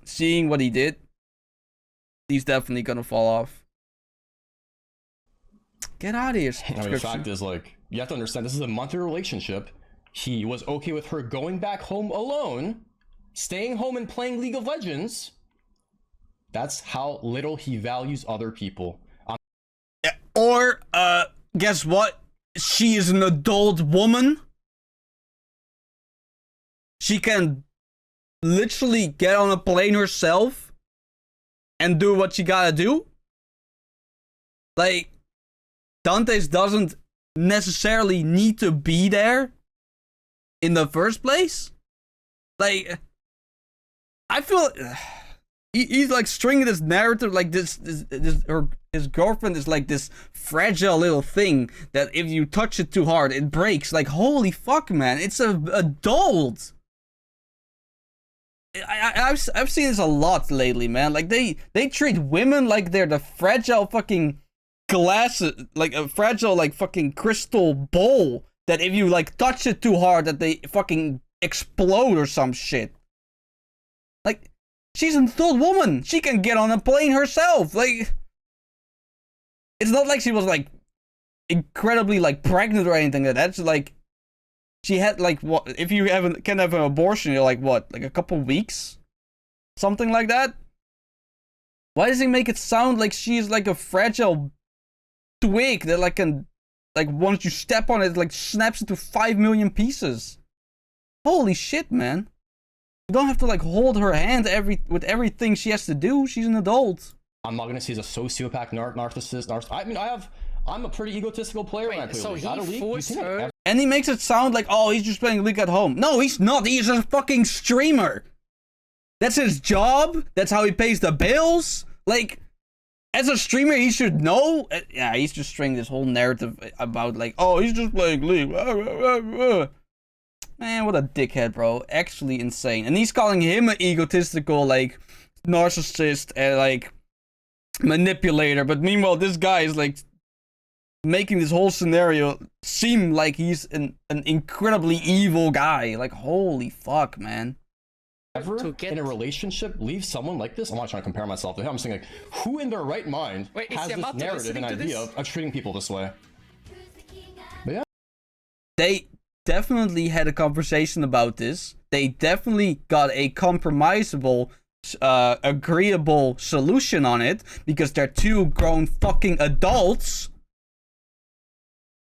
seeing what he did, he's definitely gonna fall off. Get out of here. I mean, the fact is, like, you have to understand, this is a monthly relationship. He was okay with her going back home alone, staying home and playing League of Legends. That's how little he values other people. Or, guess what? She is an adult woman. She can literally get on a plane herself and do what she gotta do. Like, Dantes doesn't necessarily need to be there in the first place. Like, I feel he's like stringing this narrative like this his girlfriend is like this fragile little thing that if you touch it too hard it breaks. Like, holy fuck, man, it's an adult. I've seen this a lot lately, man. Like, they treat women like they're the fragile fucking glass, like a fragile like fucking crystal bowl that if you like touch it too hard that they fucking explode or some shit. Like, she's an adult woman. She can get on a plane herself. Like, it's not like she was like incredibly like pregnant or anything like that. It's like she had like, what, if you can have an abortion, you're like, what, like a couple weeks, something like that. Why does he make it sound like she's like a fragile twig that like can, like, once you step on it, like snaps into 5 million pieces? Holy shit, man. You don't have to like hold her hand with everything she has to do. She's an adult. I'm not gonna say he's a sociopath, narcissist. I mean, I'm a pretty egotistical player when I play League. Not a League. And he makes it sound like, oh, he's just playing League at home. No, he's not. He's a fucking streamer. That's his job. That's how he pays the bills. Like, as a streamer, he should know. Yeah, he's just stringing this whole narrative about like, oh, he's just playing League. Man, what a dickhead, bro. Actually insane. And he's calling him an egotistical, like, narcissist and, like, manipulator. But meanwhile, this guy is, like, making this whole scenario seem like he's an incredibly evil guy. Like, holy fuck, man. Ever in a relationship leave someone like this? I'm not trying to compare myself to him. I'm saying, like, who in their right mind has this narrative and idea of treating people this way? But yeah. They definitely had a conversation about this. They definitely got a compromisable, agreeable solution on it because they're two grown fucking adults.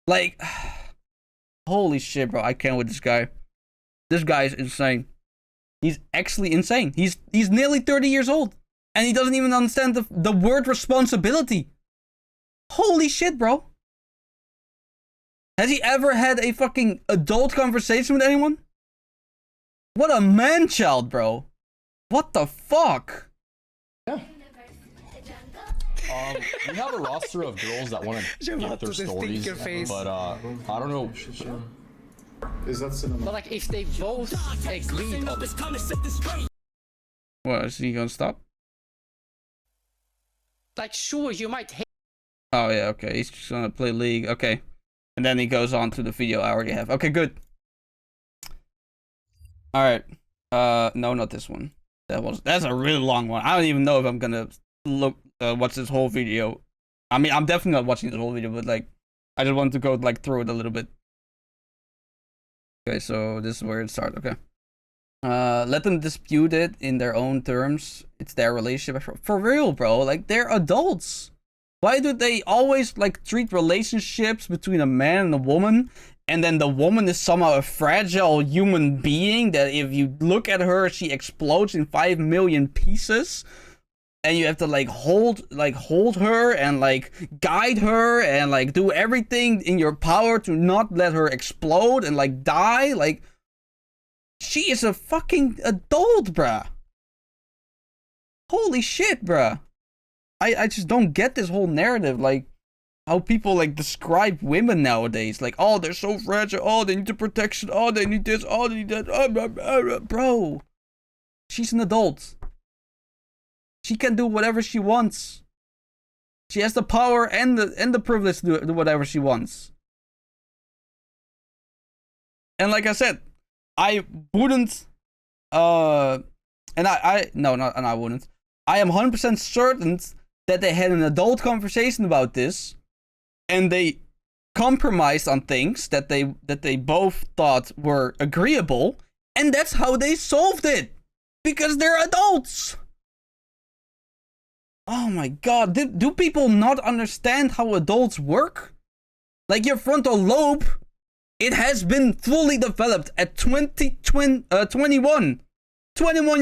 Like, holy shit, bro. I can't with this guy. This guy is insane. He's actually insane. He's nearly 30 years old. And he doesn't even understand the word responsibility. Holy shit, bro. Has he ever had a fucking adult conversation with anyone? What a man-child, bro. What the fuck? Yeah. We have a roster of girls that want to get their stories, but I don't know. Is that cinema? But like, if they both agreed on it. What, is he gonna stop? Like, sure, you might hate. Oh yeah, okay. He's just gonna play League. Okay. And then he goes on to the video I already have. Okay, good. Alright. No, not this one. That's a really long one. I don't even know if I'm gonna watch this whole video. I mean, I'm definitely not watching this whole video, but like, I just wanted to go like through it a little bit. Okay, so this is where it starts. Okay. Let them dispute it in their own terms. It's their relationship. For real, bro. Like, they're adults. Why do they always like treat relationships between a man and a woman and then the woman is somehow a fragile human being that if you look at her, she explodes in 5 million pieces. And you have to like hold her and like guide her and like do everything in your power to not let her explode and like die. Like, she is a fucking adult, bruh. Holy shit, bruh. I just don't get this whole narrative, like how people like describe women nowadays. Like, oh, they're so fragile. Oh, they need the protection. Oh, they need this. Oh, they need that. Bro, she's an adult. She can do whatever she wants. She has the power and the privilege to do whatever she wants. And like I said, I wouldn't I wouldn't. I am 100% certain that they had an adult conversation about this and they compromised on things that they both thought were agreeable, and that's how they solved it. Because they're adults. Oh my god, do people not understand how adults work? Like, your frontal lobe, it has been fully developed at 21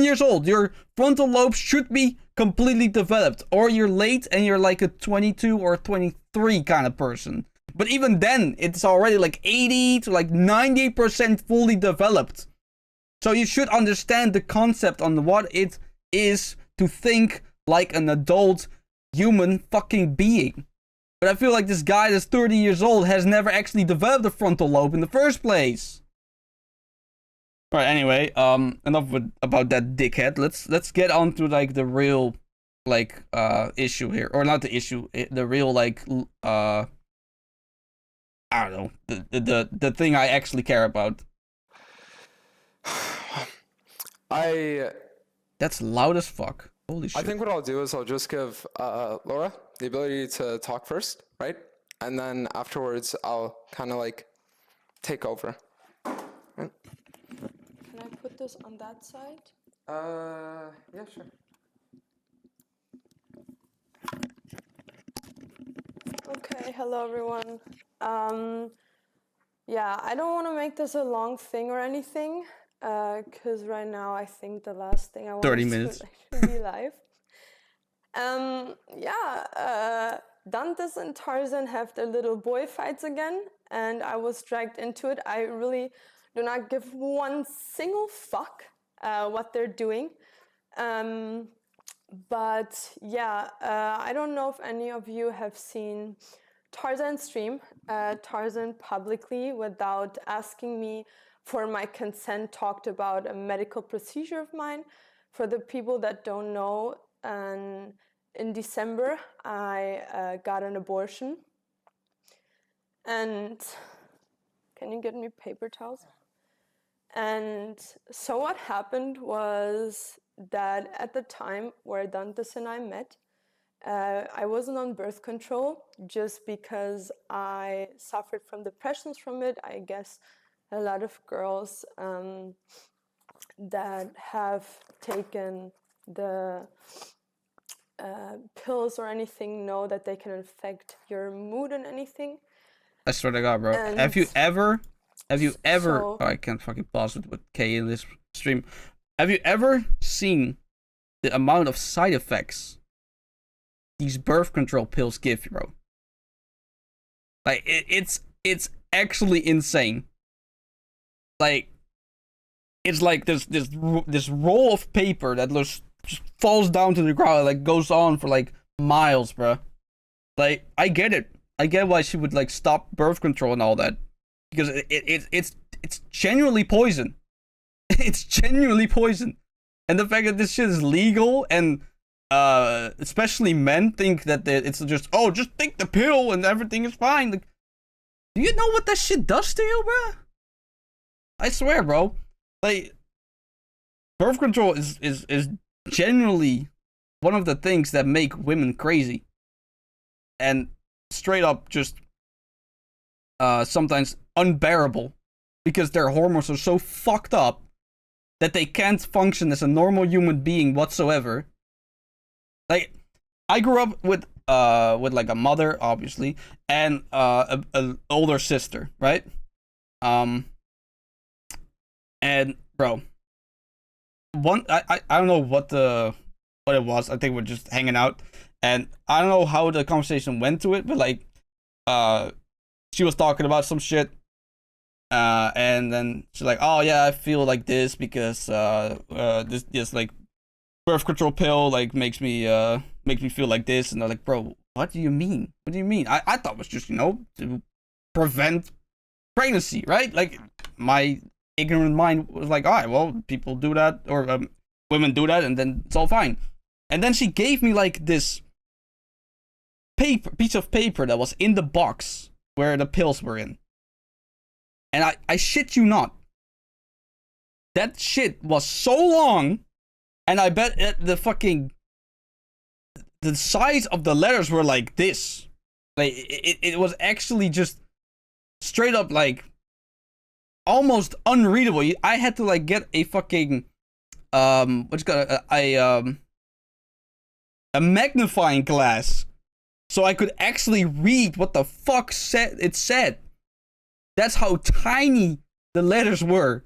years old. Your frontal lobe should be completely developed, or you're late and you're like a 22 or 23 kind of person. But even then, it's already like 80 to like 90% fully developed. So you should understand the concept on what it is to think like an adult human fucking being. But I feel like this guy that's 30 years old has never actually developed a frontal lobe in the first place. Alright, anyway, enough about that dickhead. Let's get on to like the real like issue here. Or not the issue, the real like I don't know, the thing I actually care about. That's loud as fuck. Holy shit. I think what I'll do is I'll just give Laura the ability to talk first, right? And then afterwards, I'll kind of like take over. Right? Can I put this on that side? Yeah, sure. Okay, hello everyone. Yeah, I don't want to make this a long thing or anything, because right now I think the last thing I want 30 to minutes. actually be live. Dantes and Tarzan have their little boy fights again, and I was dragged into it. I really do not give one single fuck what they're doing. But yeah, I don't know if any of you have seen Tarzan stream. Tarzan publicly, without asking me for my consent, talked about a medical procedure of mine. For the people that don't know, in December, I got an abortion. And can you get me paper towels? And so what happened was that at the time where Dantes and I met, I wasn't on birth control just because I suffered from depressions from it. I guess a lot of girls that have taken the pills or anything know that they can affect your mood and anything. I swear to God, bro. And Have you ever? so- Oh, I can't fucking pause it with K in this stream. Have you ever seen the amount of side effects these birth control pills give you, bro? Like, it's actually insane. Like, it's like this roll of paper that just falls down to the ground, like goes on for like miles, bro. Like, I get it. I get why she would like stop birth control and all that, because it's genuinely poison. It's genuinely poison, and the fact that this shit is legal and especially men think that it's just take the pill and everything is fine. Like, do you know what that shit does to you, bro? I swear, bro. Like, birth control is genuinely one of the things that make women crazy, and straight up just sometimes unbearable, because their hormones are so fucked up that they can't function as a normal human being whatsoever. Like, I grew up with like a mother, obviously, and an older sister, right? Um, and bro, I don't know what it was. I think we're just hanging out, and I don't know how the conversation went to it, but like, she was talking about some shit. And then she's like, "Oh yeah, I feel like this because this like birth control pill like makes me feel like this." And they're like, "Bro, what do you mean? What do you mean?" I thought it was just, to prevent pregnancy, right? Like, my ignorant mind was like, "All right, well, people do that, or women do that, and then it's all fine." And then she gave me like this piece of paper that was in the box where the pills were in. And I shit you not, that shit was so long, and I bet the size of the letters were like this. Like, it was actually just straight up like almost unreadable. I had to like get a fucking a magnifying glass so I could actually read what the fuck it said. That's how tiny the letters were.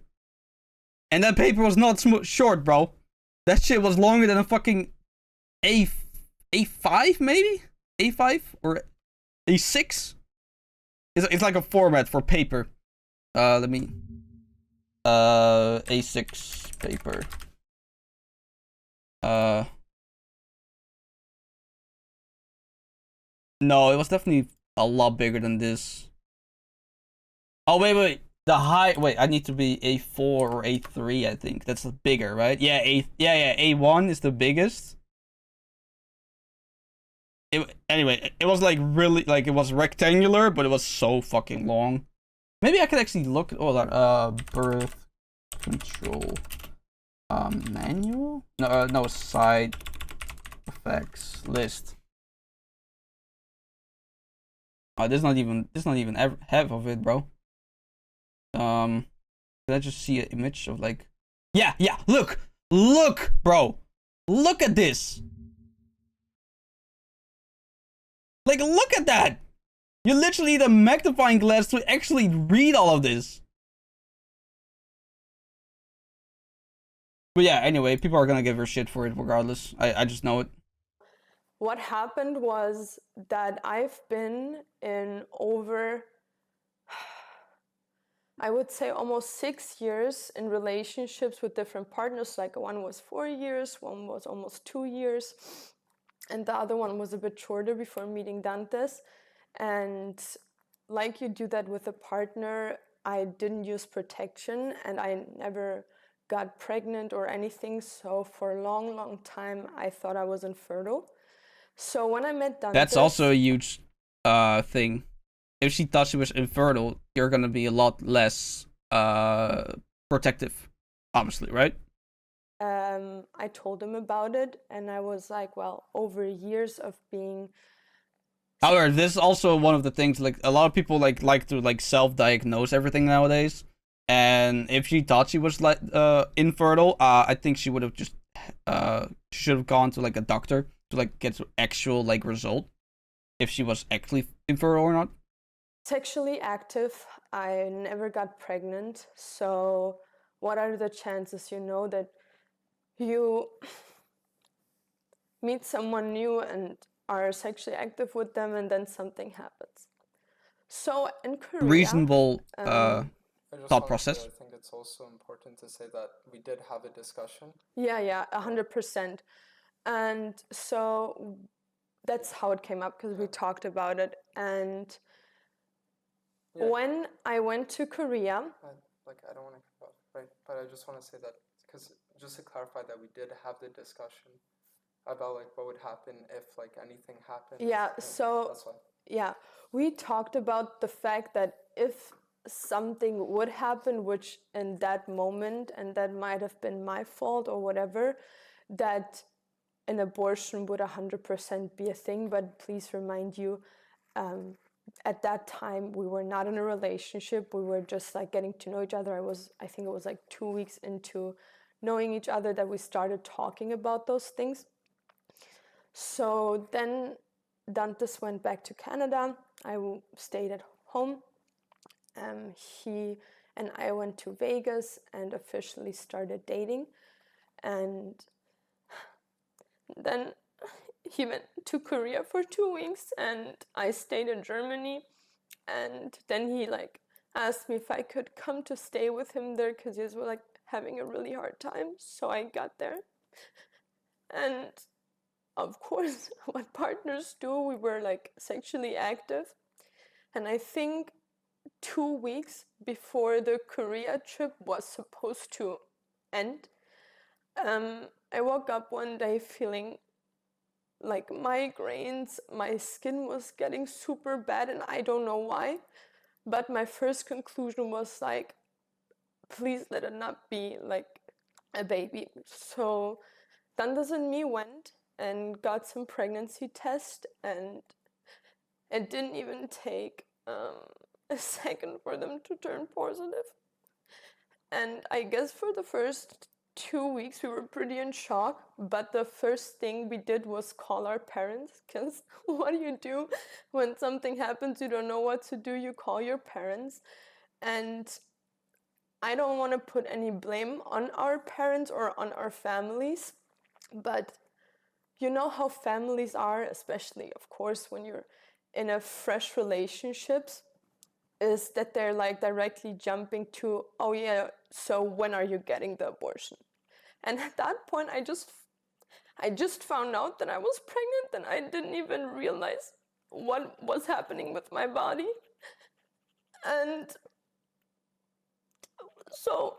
And that paper was not short, bro. That shit was longer than a fucking A5, maybe? A5 or A6? It's like a format for paper. Let me... A6 paper. No, it was definitely a lot bigger than this. Oh, wait. Wait, I need to be A4 or A3, I think. That's bigger, right? Yeah, A1 is the biggest. Anyway, it was like really, like, it was rectangular, but it was so fucking long. Maybe I could actually look at all that, birth control, manual? No, side effects list. Oh, there's not even half of it, bro. Did I just see an image of like... Yeah, look, bro. Look at this. Like, look at that. You literally need a magnifying glass to actually read all of this. But yeah, anyway, people are gonna give her shit for it regardless. I just know it. What happened was that I've been in over, I would say, almost 6 years in relationships with different partners. Like, one was 4 years, one was almost 2 years, and the other one was a bit shorter before meeting Dantes. And like you do that with a partner, I didn't use protection, and I never got pregnant or anything. So for a long time, I thought I was infertile. So when I met Dantes... That's also a huge thing. If she thought she was infertile, you're gonna be a lot less protective, obviously, right? I told him about it, and I was like, well, over years of being... However, this is also one of the things, like, a lot of people like to self-diagnose everything nowadays. And if she thought she was like infertile, I think she would have just should have gone to like a doctor to like get the actual like result if she was actually infertile or not. Sexually active, I never got pregnant. So what are the chances, that you meet someone new and are sexually active with them, and then something happens? So in Korea... Reasonable I just thought wanna process. say, I think it's also important to say that we did have a discussion. Yeah, 100%. And so that's how it came up, because we talked about it. And when I went to Korea... I don't want to cut off, right? But I just want to say that, because just to clarify that we did have the discussion about like what would happen if like anything happened. Yeah, so that's why. Yeah, we talked about the fact that if something would happen, which in that moment, and that might have been my fault or whatever, that an abortion would 100% be a thing. But please remind you, at that time we were not in a relationship. We were just like getting to know each other. I think it was like 2 weeks into knowing each other that we started talking about those things. So then Dantes went back to Canada. I stayed at home, he and I went to Vegas and officially started dating. And then he went to Korea for 2 weeks and I stayed in Germany. And then he like asked me if I could come to stay with him there because he was like having a really hard time. So I got there. And of course, what partners do, we were like sexually active. And I think 2 weeks before the Korea trip was supposed to end, I woke up one day feeling like migraines. My skin was getting super bad and I don't know why. But my first conclusion was like, please let it not be like a baby. So Dantes and me went and got some pregnancy test, and it didn't even take a second for them to turn positive. And I guess for the first 2 weeks we were pretty in shock, but the first thing we did was call our parents, because what do you do when something happens, you don't know what to do, you call your parents. And I don't want to put any blame on our parents or on our families, but you know how families are, especially of course when you're in a fresh relationships, is that they're like directly jumping to, oh yeah, so when are you getting the abortion? And at that point I just found out that I was pregnant and I didn't even realize what was happening with my body. And so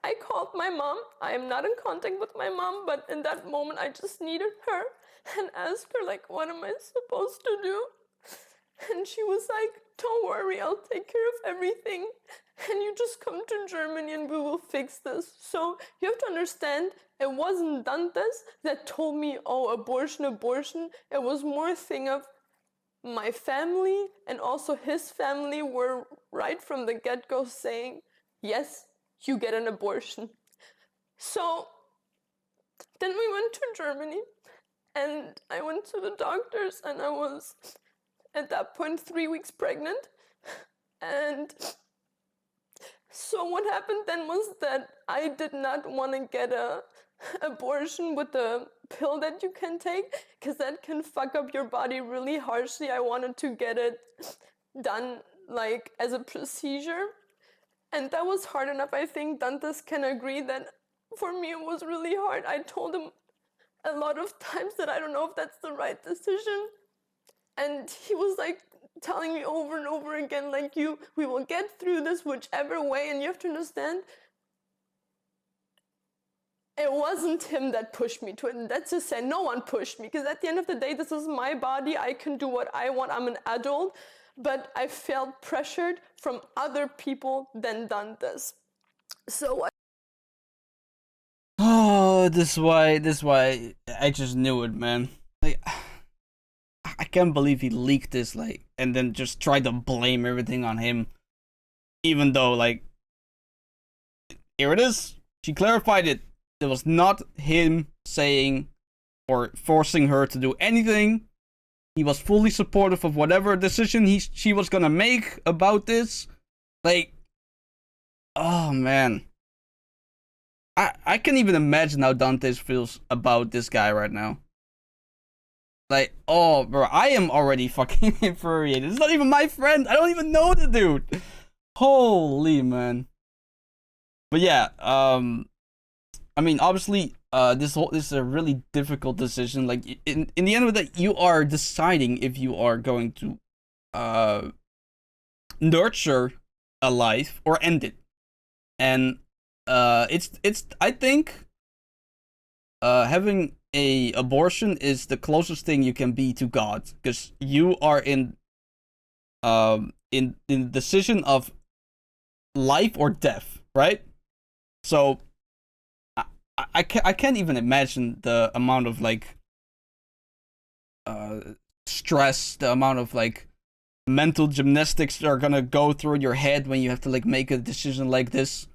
I called my mom. I am not in contact with my mom, but in that moment I just needed her and asked her like, what am I supposed to do? And she was like, don't worry, I'll take care of everything. And you just come to Germany and we will fix this. So you have to understand, it wasn't Dantes that told me, oh, abortion, abortion. It was more a thing of my family and also his family were right from the get-go saying, yes, you get an abortion. So then we went to Germany and I went to the doctors and I was at that point 3 weeks pregnant. And so what happened then was that I did not want to get a abortion with the pill that you can take, because that can fuck up your body really harshly. I wanted to get it done like as a procedure, and that was hard enough. I think Dantes can agree that for me it was really hard. I told him a lot of times that I don't know if that's the right decision, and he was like telling me over and over again, like, we will get through this whichever way. And you have to understand, it wasn't him that pushed me to it. And that's just say no one pushed me, because at the end of the day, this is my body. I can do what I want. I'm an adult, but I felt pressured from other people than Dantes. So Oh, this is why I just knew it, man. Like, I can't believe he leaked this, like, and then just tried to blame everything on him, even though, like, here it is. She clarified it. It was not him saying or forcing her to do anything. He was fully supportive of whatever decision she was gonna make about this. Like, oh man. I can't even imagine how Dantes feels about this guy right now. Like, oh, bro, I am already fucking infuriated. It's not even my friend. I don't even know the dude. Holy, man. But yeah, I mean, obviously, this is a really difficult decision. Like, in the end of the day, you are deciding if you are going to nurture a life or end it. And it's I think having a abortion is the closest thing you can be to God, because you are in the decision of life or death, right? So I can't even imagine the amount of like stress, the amount of like mental gymnastics that are gonna go through your head when you have to like make a decision like this.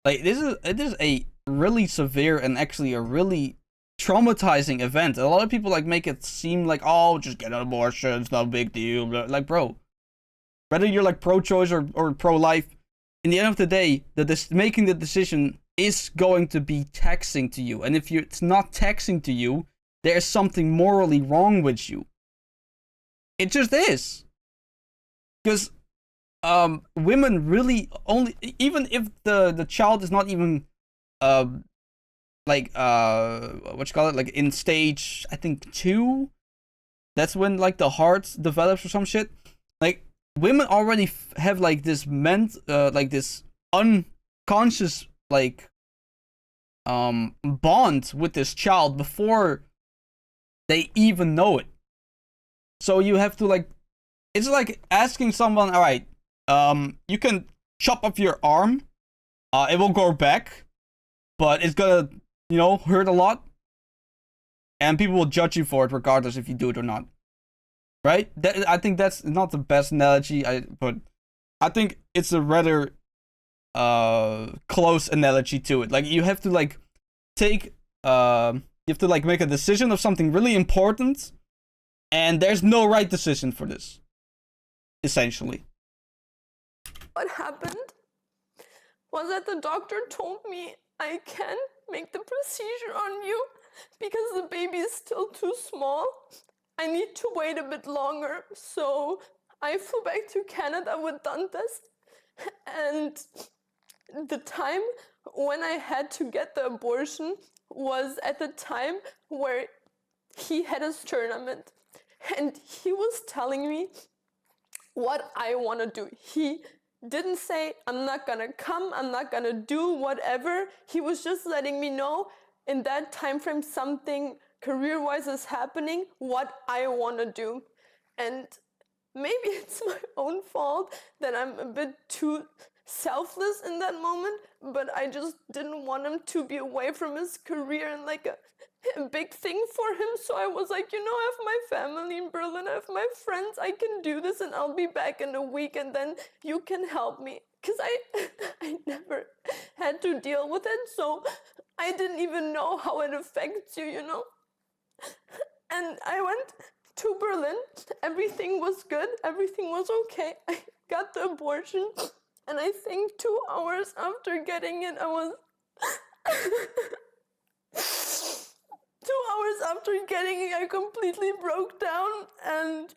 Like, it is a really severe and actually a really traumatizing event. A lot of people like make it seem like, oh, just get an abortion, it's not a big deal. Like, bro, whether you're like pro-choice or pro-life, in the end of the day, making the decision is going to be taxing to you. And if it's not taxing to you, there's something morally wrong with you. It just is. Because women really only, even if the child is not even like what you call it, like in stage, I think 2, that's when like the heart develops or some shit. Like women already have like this like this unconscious like bond with this child before they even know it. So you have to like, it's like asking someone, all right, you can chop off your arm, it will grow back, but it's gonna, you know, hurt a lot, and people will judge you for it regardless if you do it or not. Right? I think that's not the best analogy, but I think it's a rather close analogy to it. Like you have to like take you have to like make a decision of something really important, and there's no right decision for this, essentially. What happened was that the doctor told me I can't make the procedure on you because the baby is still too small. I need to wait a bit longer. So I flew back to Canada with Dantes, and the time when I had to get the abortion was at the time where he had his tournament, and he was telling me what I want to do. He didn't say, I'm not gonna come, I'm not gonna do whatever. He was just letting me know in that time frame something career-wise is happening, what I want to do. And maybe it's my own fault that I'm a bit too selfless in that moment, but I just didn't want him to be away from his career and like a big thing for him. So I was like, you know, I have my family in Berlin, I have my friends, I can do this and I'll be back in a week and then you can help me. Because I never had to deal with it, so I didn't even know how it affects you, you know. And I went to Berlin, everything was good, everything was okay. I got the abortion, and I think 2 hours after getting it, I was 2 hours after getting it, I completely broke down, and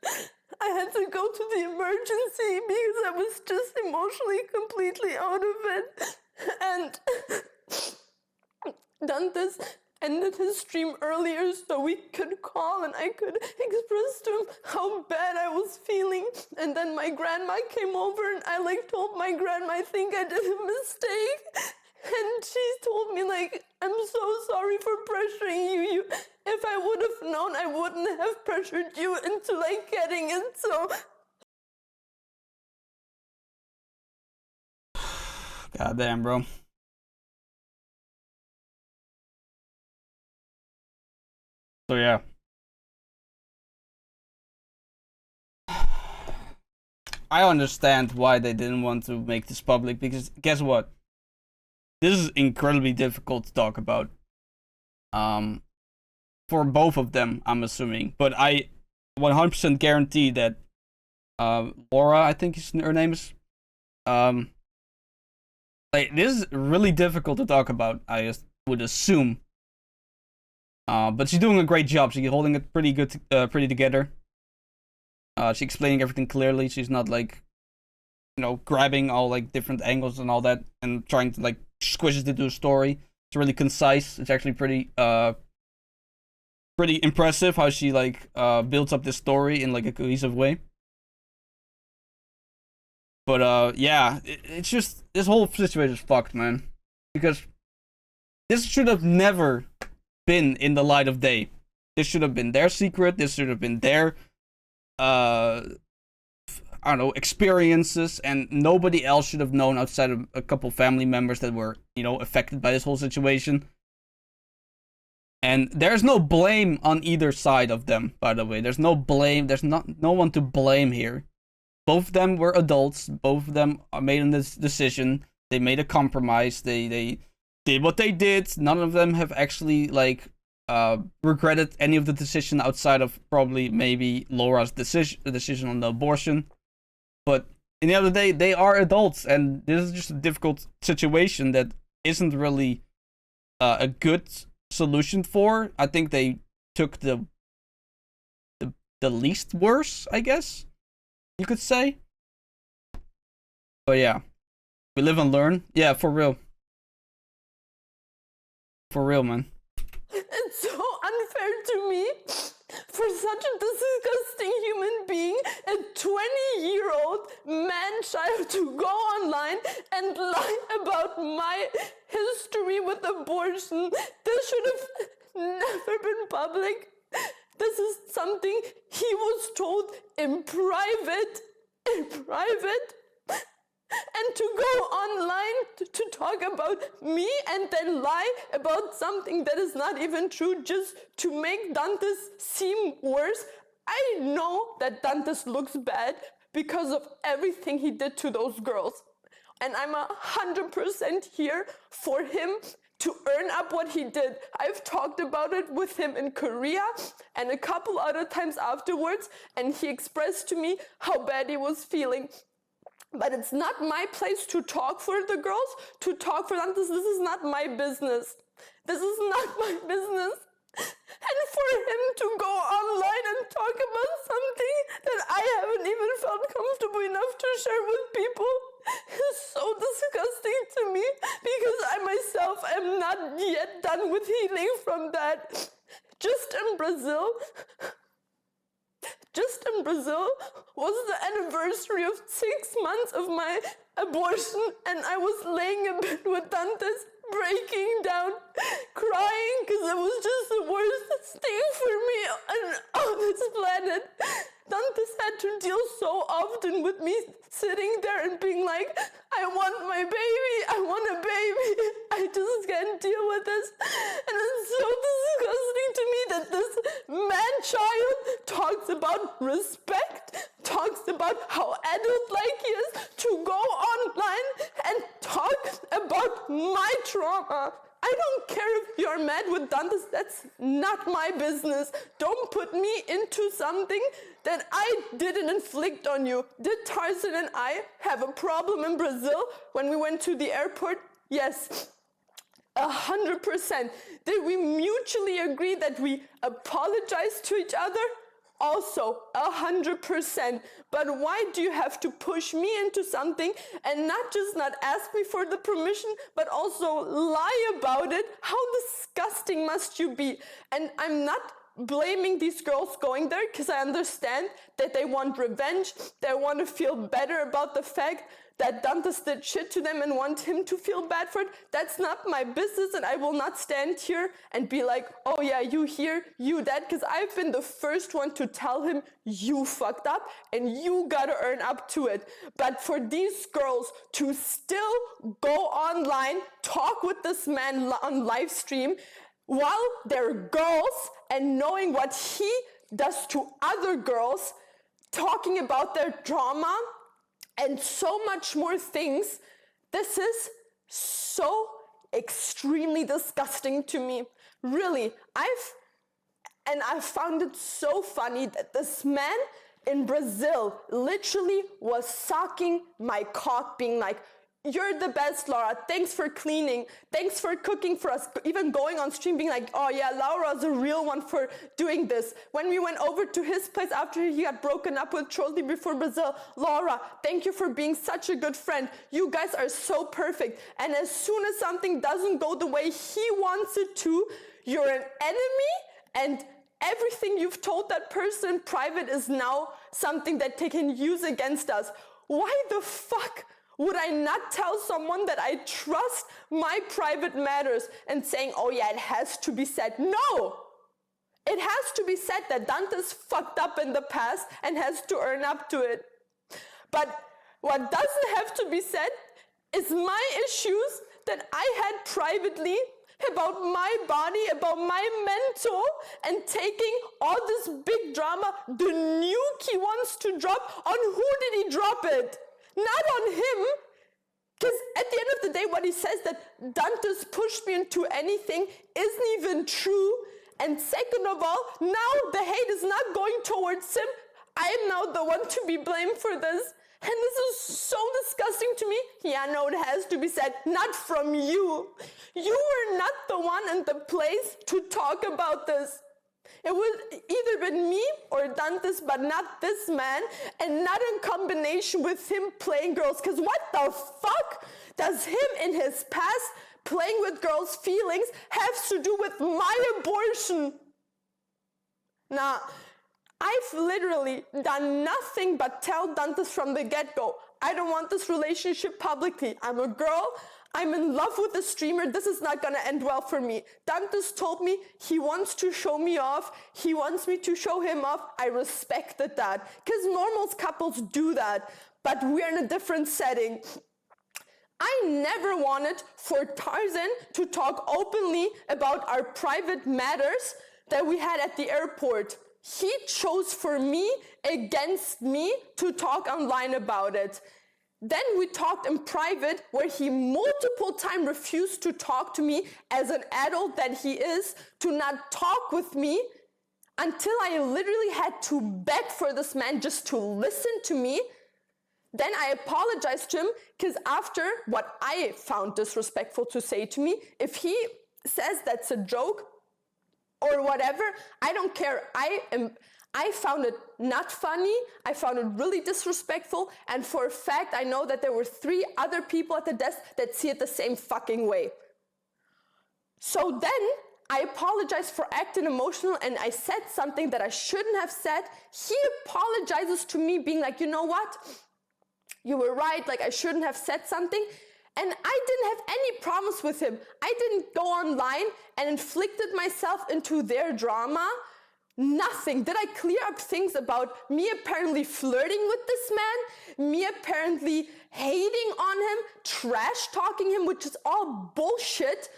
I had to go to the emergency because I was just emotionally completely out of it. And Dantes ended his stream earlier so we could call and I could express to him how bad I was feeling. And then my grandma came over and I like told my grandma I think I did a mistake. And she told me like, I'm so sorry for pressuring you. If I would have known, I wouldn't have pressured you into like getting it. So God damn, bro. So yeah. I understand why they didn't want to make this public, because guess what? This is incredibly difficult to talk about. For both of them, I'm assuming. But I 100% guarantee that Laura, I think her name is, like, this is really difficult to talk about, I just would assume. But she's doing a great job. She's holding it pretty good, pretty together. She's explaining everything clearly. She's not like, you know, grabbing all like different angles and all that and trying to like squish it into a story. It's really concise. It's actually pretty pretty impressive how she like builds up this story in like a cohesive way. But yeah, it's just, this whole situation is fucked, man. Because this should have never been in the light of day. This should have been their secret. This should have been their I don't know, experiences, and nobody else should have known outside of a couple family members that were, you know, affected by this whole situation. And there's no blame on either side of them, by the way. There's no blame. There's no one to blame here. Both of them were adults. Both of them made this decision. They made a compromise. They did what they did. None of them have actually like regretted any of the decision outside of probably maybe Laura's decision on the abortion. But in the end of the day, they are adults, and this is just a difficult situation that isn't really a good solution for. I think they took the least worse, I guess you could say. But yeah, we live and learn. Yeah, for real. For real, man. It's so unfair to me for such a disgusting human being, a 20-year-old man-child, to go online and lie about my history with abortion. This should have never been public. This is something he was told in private. And to go online to talk about me and then lie about something that is not even true just to make Dantes seem worse. I know that Dantes looks bad because of everything he did to those girls. And I'm 100% here for him to earn up what he did. I've talked about it with him in Korea and a couple other times afterwards, and he expressed to me how bad he was feeling. But it's not my place to talk for the girls, to talk for Dantes. This is not my business. This is not my business. And for him to go online and talk about something that I haven't even felt comfortable enough to share with people is so disgusting to me, because I myself am not yet done with healing from that. Just in Brazil was the anniversary of 6 months of my abortion, and I was laying in bed with Dantes, breaking down, crying, because it was just the worst thing for me on this planet. Dantes had to deal so often with me sitting there and being like, I want my baby, I want a baby, I just can't deal with this. And it's so disgusting to me that this man-child talks about respect, talks about how adult-like he is, to go online and talk about my trauma. I don't care if you're mad with Dantes, that's not my business. Don't put me into something that I didn't inflict on you. Did Tarzan and I have a problem in Brazil when we went to the airport? Yes, 100%. Did we mutually agree that we apologize to each other? Also 100%. But why do you have to push me into something and not just not ask me for the permission, but also lie about it? How disgusting must you be? And I'm not blaming these girls going there, because I understand that they want revenge, they want to feel better about the fact that Dantes did shit to them and want him to feel bad for it. That's not my business, and I will not stand here and be like, oh yeah, you here, you that, because I've been the first one to tell him, you fucked up and you gotta earn up to it. But for these girls to still go online, talk with this man on live stream while they're girls, and knowing what he does to other girls, talking about their trauma and so much more things, this is so extremely disgusting to me. Really, I've found it so funny that this man in Brazil literally was sucking my cock, being like, you're the best, Laura. Thanks for cleaning. Thanks for cooking for us. Even going on stream being like, oh yeah, Laura's a real one for doing this. When we went over to his place after he got broken up with shortly before Brazil, Laura, thank you for being such a good friend. You guys are so perfect. And as soon as something doesn't go the way he wants it to, you're an enemy, and everything you've told that person in private is now something that they can use against us. Why the fuck would I not tell someone that I trust my private matters and saying, oh yeah, it has to be said? No! It has to be said that Dantes fucked up in the past and has to earn up to it. But what doesn't have to be said is my issues that I had privately about my body, about my mental, and taking all this big drama, the nuke he wants to drop, on who did he drop it? Not on him, because at the end of the day, what he says that Dantes pushed me into anything isn't even true. And second of all, now the hate is not going towards him. I am now the one to be blamed for this. And this is so disgusting to me. Yeah, no, it has to be said, not from you. You were not the one in the place to talk about this. It would either been me or Dantes, but not this man, and not in combination with him playing girls. Because what the fuck does him in his past playing with girls' feelings have to do with my abortion? Nah, I've literally done nothing but tell Dantes from the get-go, I don't want this relationship publicly. I'm a girl. I'm in love with the streamer. This is not gonna end well for me. Dantes told me he wants to show me off. He wants me to show him off. I respected that. Because normal couples do that. But we're in a different setting. I never wanted for Tarzan to talk openly about our private matters that we had at the airport. He chose for me, against me, to talk online about it. Then we talked in private where he multiple times refused to talk to me as an adult that he is, to not talk with me, until I literally had to beg for this man just to listen to me. Then I apologized to him because after what I found disrespectful to say to me, if he says that's a joke or whatever, I don't care. I found it not funny. I found it really disrespectful. And for a fact, I know that there were 3 other people at the desk that see it the same fucking way. So then I apologized for acting emotional and I said something that I shouldn't have said. He apologizes to me being like, you know what? You were right. Like I shouldn't have said something. And I didn't have any problems with him. I didn't go online and inflicted myself into their drama. Nothing. Did I clear up things about me apparently flirting with this man, me apparently hating on him, trash talking him, which is all bullshit?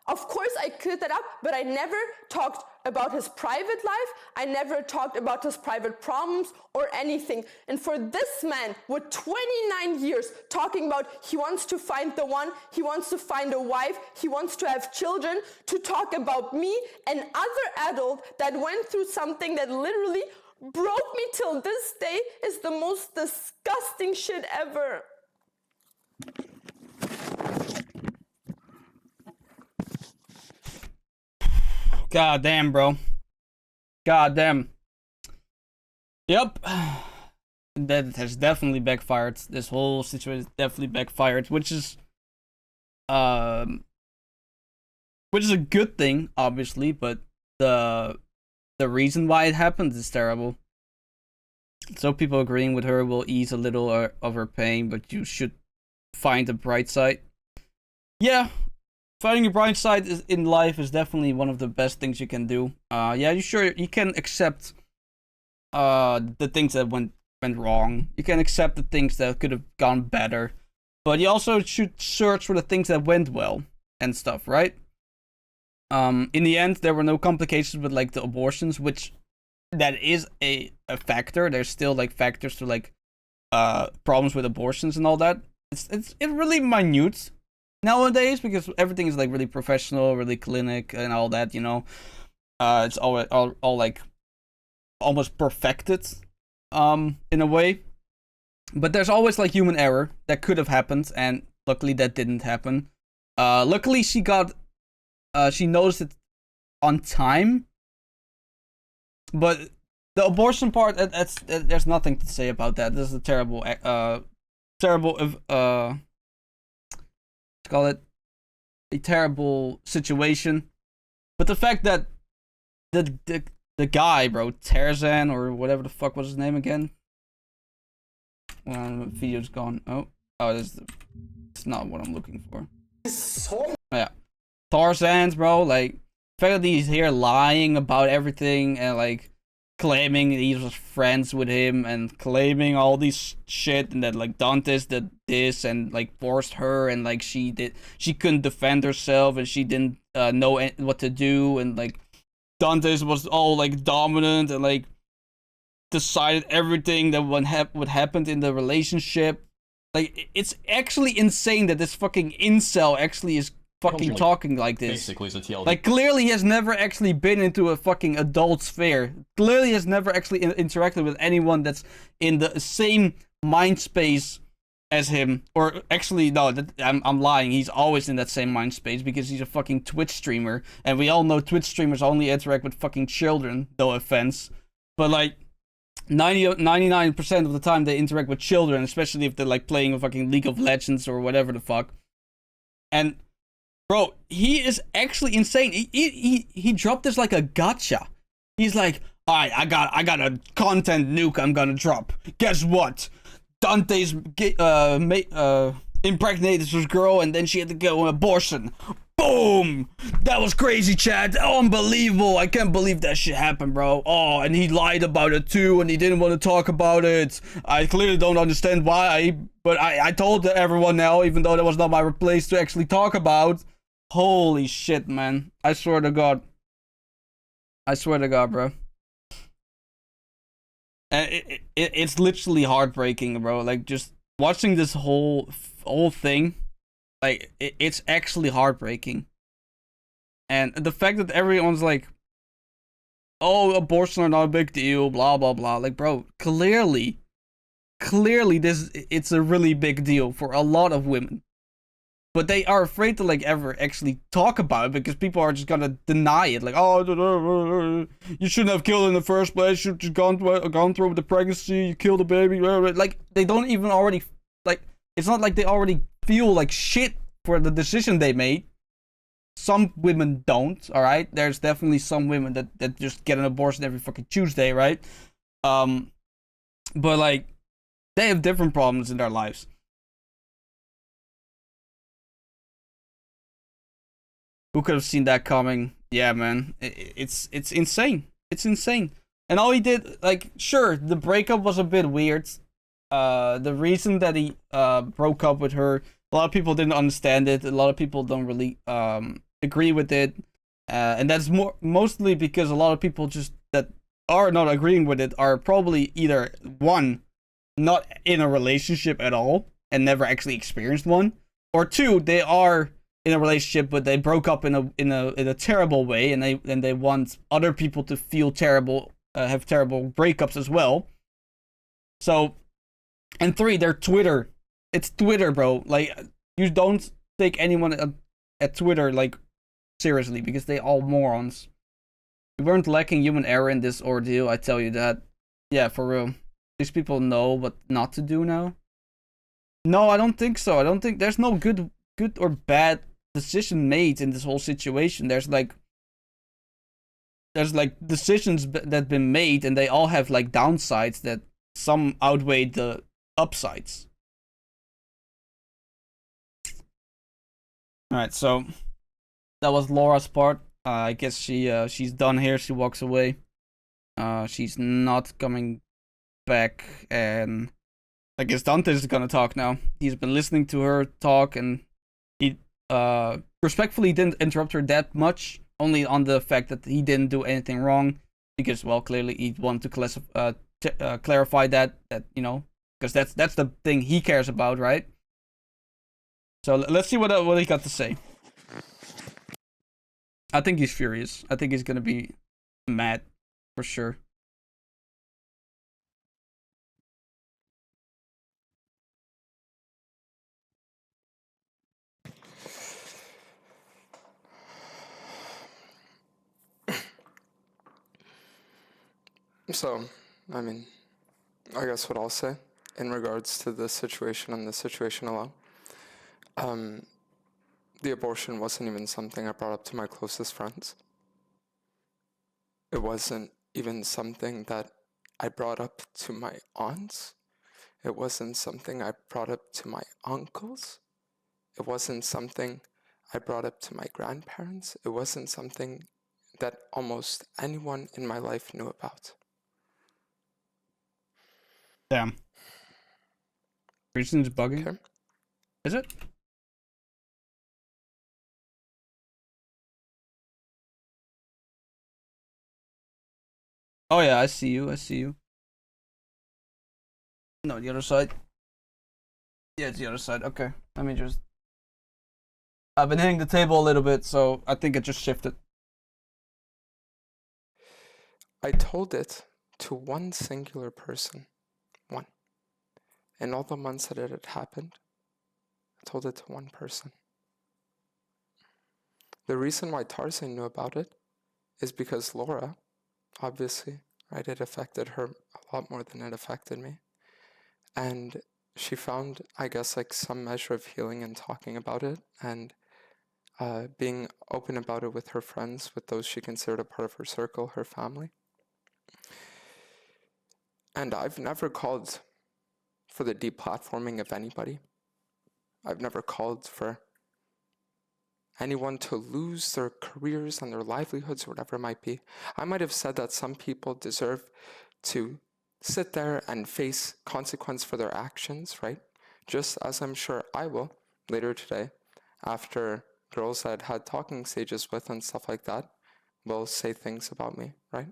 Of course I cleared that up, but I never talked about his private life. I never talked about his private problems or anything. And for this man with 29 years talking about he wants to find the one, he wants to find a wife, he wants to have children, to talk about me, an other adult that went through something that literally broke me till this day, is the most disgusting shit ever. God damn, bro. God damn. Yep. That has definitely backfired. This whole situation definitely backfired, which is a good thing, obviously, but the reason why it happened is terrible. So people agreeing with her will ease a little of her pain, but you should find the bright side. Yeah. Finding a bright side in life is definitely one of the best things you can do. Yeah, you can accept the things that went wrong. You can accept the things that could have gone better. But you also should search for the things that went well and stuff, right? In the end, there were no complications with like the abortions, which that is a factor. There's still like factors to like problems with abortions and all that. It's really minute nowadays because everything is like really professional, really clinic and all that, you know. It's all like almost perfected in a way, but there's always like human error that could have happened, and luckily that didn't happen. Luckily she noticed it on time, but the abortion part, there's nothing to say about that. This is a terrible call it a terrible situation. But the fact that the guy, bro, Tarzaned or whatever the fuck was his name again? Well, the video's gone. Oh, it's not what I'm looking for. Oh, yeah, Tarzaned, bro. Like, the fact that he's here lying about everything and like claiming he was friends with him and claiming all these shit, and that like Dantes did this and like forced her, and like she couldn't defend herself and she didn't know what to do, and like Dantes was all like dominant and like decided everything that would happen in the relationship. Like, it's actually insane that this fucking incel actually is fucking talking like this. Basically, it's a TLD. Like, clearly he has never actually been into a fucking adult sphere. Clearly has never actually interacted with anyone that's in the same mind space as him, or actually no, I'm lying. He's always in that same mind space because he's a fucking Twitch streamer, and we all know Twitch streamers only interact with fucking children. No offense, but like 99% of the time they interact with children, especially if they're like playing a fucking League of Legends or whatever the fuck. And bro, he is actually insane. He dropped this like a gotcha. He's like, alright, I got a content nuke I'm gonna drop. Guess what? Dantes impregnated this girl and then she had to go on abortion. Boom! That was crazy, Chad. Unbelievable. I can't believe that shit happened, bro. Oh, and he lied about it too, and he didn't want to talk about it. I clearly don't understand why, but I told everyone now, even though that was not my place to actually talk about. Holy shit, man. I swear to God. I swear to God, bro. And it's literally heartbreaking, bro. Like, just watching this whole thing, like, it's actually heartbreaking. And the fact that everyone's like, oh, abortion are not a big deal, blah, blah, blah. Like, bro, clearly, it's a really big deal for a lot of women. But they are afraid to, like, ever actually talk about it because people are just gonna deny it. Like, oh, you shouldn't have killed in the first place. You should just gone through with the pregnancy. You killed the baby. Like, they don't even already, like, it's not like they already feel like shit for the decision they made. Some women don't, alright? There's definitely some women that just get an abortion every fucking Tuesday, right? But, like, they have different problems in their lives. Who could have seen that coming? Yeah, man. It's insane. It's insane. And all he did, like, sure, the breakup was a bit weird. The reason that he broke up with her, a lot of people didn't understand it. A lot of people don't really agree with it. And that's mostly because a lot of people just that are not agreeing with it are probably either, one, not in a relationship at all and never actually experienced one, or two, they are in a relationship but they broke up in a terrible way, and they want other people to feel terrible, have terrible breakups as well. So, and three, they're Twitter. It's Twitter, bro. Like, you don't take anyone at Twitter like seriously because they all morons. We weren't lacking human error in this ordeal, I tell you that. Yeah, for real. These people know what not to do now. No, I don't think so. I don't think there's no good or bad decision made in this whole situation. There's like decisions that been made, and they all have like downsides that some outweigh the upsides. All right, so that was Laura's part. I guess she's done here. She walks away. She's not coming back, and I guess Dantes is gonna talk now. He's been listening to her talk, and he respectfully didn't interrupt her that much, only on the fact that he didn't do anything wrong, because, well, clearly he wanted to clarify that you know, because that's the thing he cares about, right? So let's see what he got to say. I think he's furious. I think he's gonna be mad for sure. So, I mean, I guess what I'll say in regards to this situation and the situation alone, the abortion wasn't even something I brought up to my closest friends. It wasn't even something that I brought up to my aunts. It wasn't something I brought up to my uncles. It wasn't something I brought up to my grandparents. It wasn't something that almost anyone in my life knew about. Damn. Reason's bugging. Okay. Is it? Oh yeah, I see you. I see you. No, the other side. Yeah, it's the other side. Okay, let me just. I've been hitting the table a little bit, so I think it just shifted. I told it to one singular person. One. In all the months that it had happened, I told it to one person. The reason why Tarzan knew about it is because Laura, obviously, right, it affected her a lot more than it affected me. And she found, I guess, like some measure of healing in talking about it and being open about it with her friends, with those she considered a part of her circle, her family. And I've never called for the deplatforming of anybody. I've never called for anyone to lose their careers and their livelihoods, or whatever it might be. I might have said that some people deserve to sit there and face consequence for their actions, right? Just as I'm sure I will later today, after girls I'd had talking stages with and stuff like that will say things about me, right?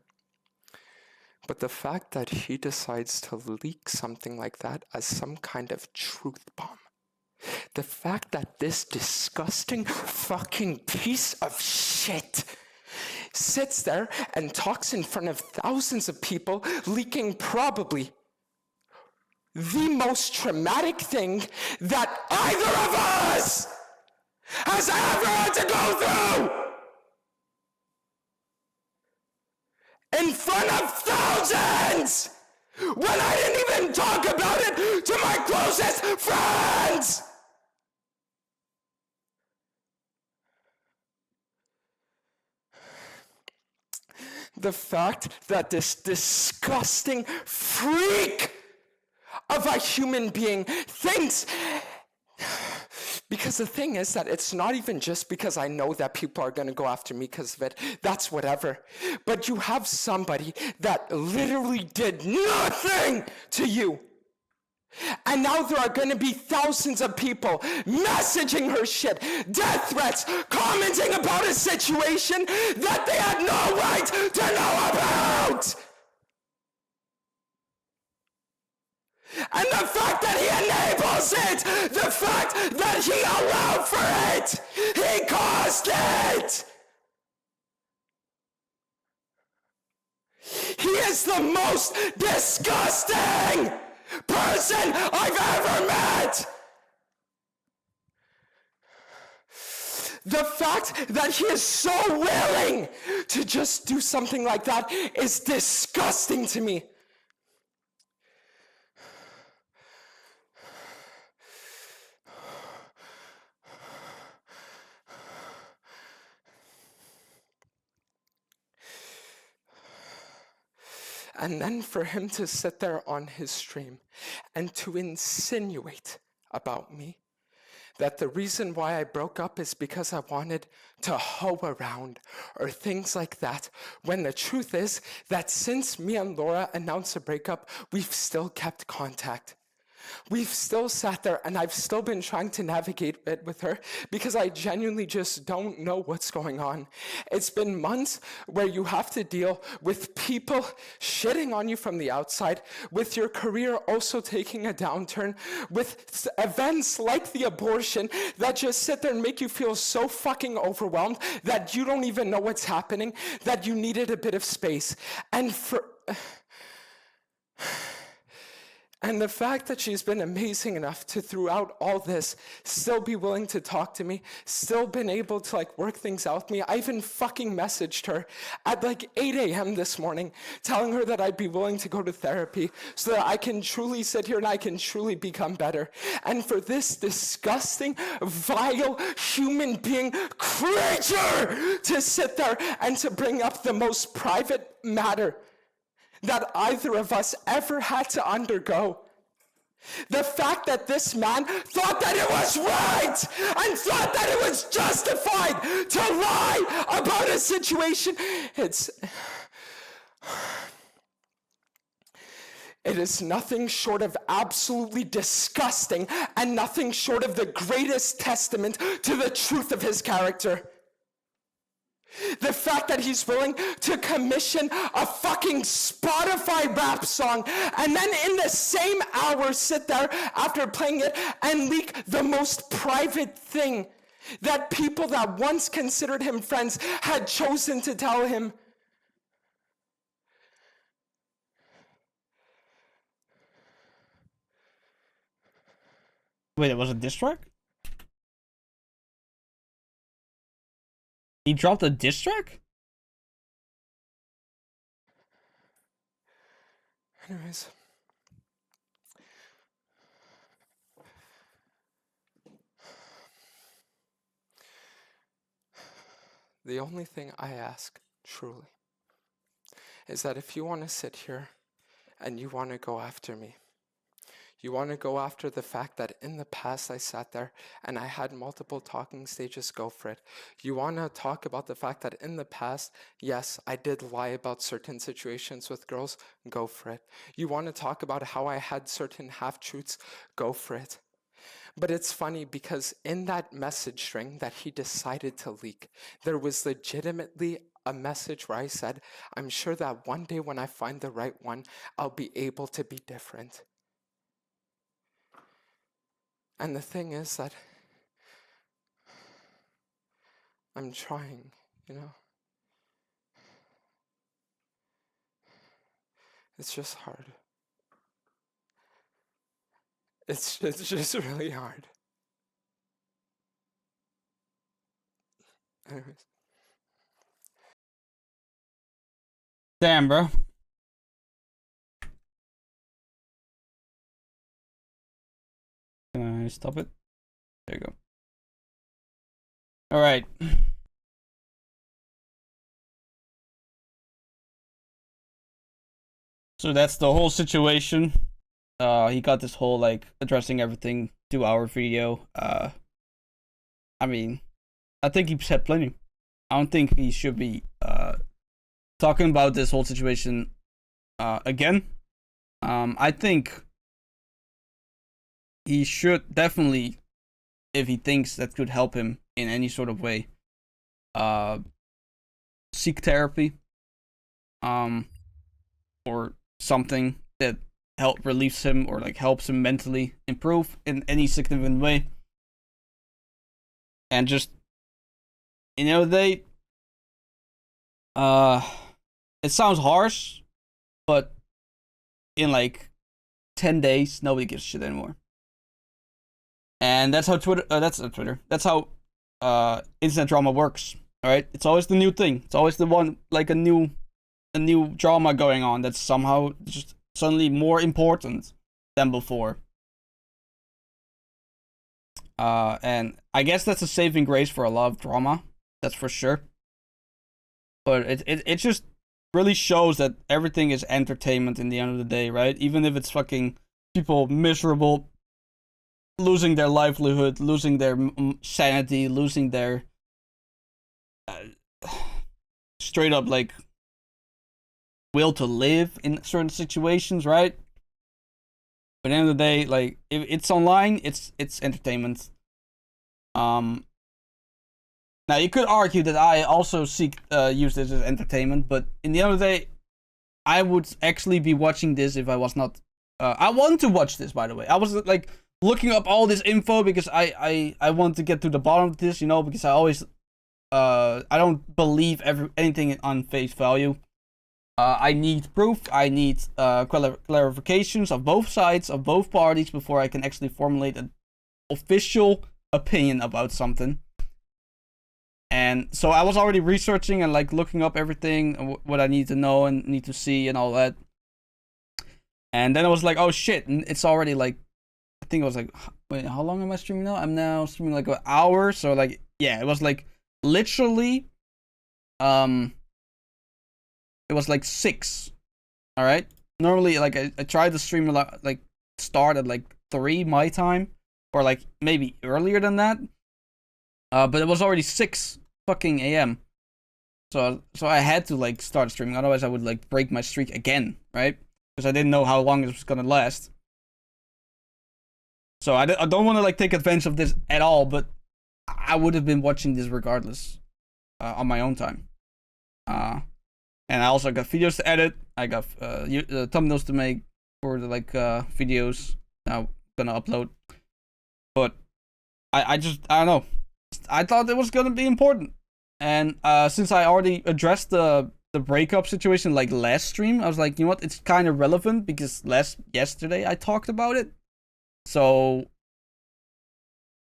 But the fact that he decides to leak something like that as some kind of truth bomb, the fact that this disgusting fucking piece of shit sits there and talks in front of thousands of people, leaking probably the most traumatic thing that either of us has ever had to go through in front of thousands when I didn't even talk about it to my closest friends. The fact that this disgusting freak of a human being thinks, because the thing is that it's not even just because I know that people are going to go after me because of it. That's whatever. But you have somebody that literally did nothing to you. And now there are going to be thousands of people messaging her shit, death threats, commenting about a situation that they had no right to know about. And the fact that he enables it, the fact that he allowed for it, he caused it. He is the most disgusting person I've ever met. The fact that he is so willing to just do something like that is disgusting to me. And then for him to sit there on his stream and to insinuate about me that the reason why I broke up is because I wanted to hoe around or things like that, when the truth is that since me and Laura announced a breakup, we've still kept contact. We've still sat there and I've still been trying to navigate it with her because I genuinely just don't know what's going on. It's been months where you have to deal with people shitting on you from the outside, with your career also taking a downturn, with events like the abortion that just sit there and make you feel so fucking overwhelmed that you don't even know what's happening, that you needed a bit of space. And the fact that she's been amazing enough to, throughout all this, still be willing to talk to me, still been able to work things out with me. I even fucking messaged her at 8 a.m. this morning, telling her that I'd be willing to go to therapy so that I can truly sit here and I can truly become better. And for this disgusting, vile human being creature to sit there and to bring up the most private matter that either of us ever had to undergo. The fact that this man thought that it was right and thought that it was justified to lie about a situation, it is nothing short of absolutely disgusting and nothing short of the greatest testament to the truth of his character. The fact that he's willing to commission a fucking Spotify rap song and then in the same hour sit there after playing it and leak the most private thing that people that once considered him friends had chosen to tell him. Wait, it was a diss track? He dropped a diss track? Anyways. The only thing I ask, truly, is that if you want to sit here and you want to go after me, you want to go after the fact that in the past I sat there and I had multiple talking stages, go for it. You want to talk about the fact that in the past, yes, I did lie about certain situations with girls, go for it. You want to talk about how I had certain half-truths, go for it. But it's funny because in that message string that he decided to leak, there was legitimately a message where I said, I'm sure that one day when I find the right one, I'll be able to be different. And the thing is that I'm trying, you know? It's just hard. It's just really hard. Anyways. Damn, bro. Can I stop it? There you go. All right. So that's the whole situation. He got this whole like addressing everything 2-hour video. I mean, I think he said plenty. I don't think he should be talking about this whole situation again. I think he should definitely, if he thinks that could help him in any sort of way, seek therapy, or something that relieves him or like helps him mentally improve in any significant way. And just, you know, it sounds harsh, but in like 10 days, nobody gives a shit anymore. And that's how Twitter. That's how internet drama works. All right, it's always the new thing. It's always the one like a new drama going on that's somehow just suddenly more important than before. And I guess that's a saving grace for a lot of drama. That's for sure. But it just really shows that everything is entertainment in the end of the day, right? Even if it's fucking people miserable, losing their livelihood, losing their sanity, losing their straight up like will to live in certain situations, right? But at the end of the day, like if it's online, it's entertainment. Now you could argue that I also use this as entertainment, but in the end of the day, I would actually be watching this if I was not. I want to watch this, by the way. I was like looking up all this info because I want to get to the bottom of this, you know, because I always I don't believe anything on face value. I need proof. I need clarifications of both sides, of both parties, before I can actually formulate an official opinion about something. And so I was already researching and like looking up everything, what I need to know and need to see and all that. And then I was like, oh shit, and it's already like, I think it was like, wait, how long am I streaming now? I'm now streaming like an hour. So like, yeah, it was like literally, it was like 6. All right. Normally, like I tried to stream a lot, like start at like 3 my time, or like maybe earlier than that. But it was already 6 fucking a.m. So I had to like start streaming, otherwise I would like break my streak again, right? Because I didn't know how long it was gonna last. So I don't want to like take advantage of this at all, but I would have been watching this regardless, on my own time. And I also got videos to edit. I got thumbnails to make for the like videos. Now gonna upload, but I don't know. I thought it was gonna be important, and since I already addressed the breakup situation like last stream, I was like, you know what? It's kind of relevant because yesterday I talked about it. So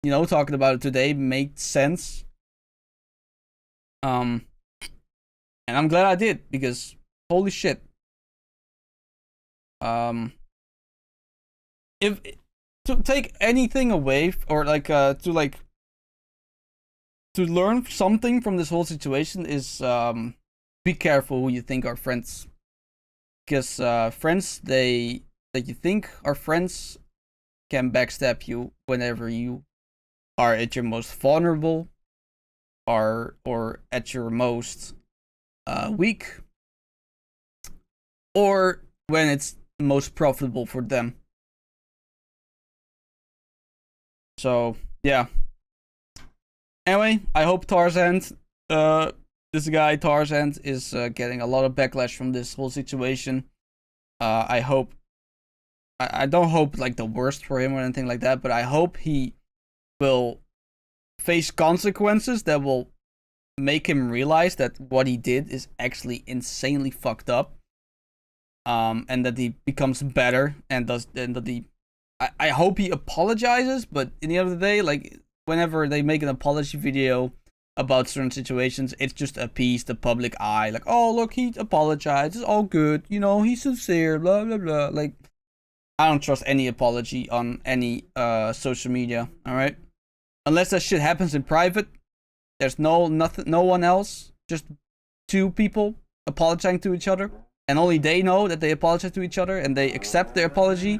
you know, talking about it today made sense. And I'm glad I did, because holy shit. If to take anything away, or like to learn something from this whole situation is be careful who you think are friends, because friends that you think are friends can backstab you whenever you are at your most vulnerable, or at your most weak, or when it's most profitable for them. So yeah. Anyway, I hope Tarzaned, this guy Tarzaned, is getting a lot of backlash from this whole situation. I hope. I don't hope like the worst for him or anything like that, but I hope he will face consequences that will make him realize that what he did is actually insanely fucked up. And that he becomes better, and that he. I hope he apologizes, but in the end of the day, like, whenever they make an apology video about certain situations, it's just to appease the public eye. Like, oh, look, he apologized. It's all good. You know, he's sincere, blah, blah, blah. Like, I don't trust any apology on any social media, alright? Unless that shit happens in private. There's no one else. Just two people apologizing to each other. And only they know that they apologize to each other, and they accept their apology.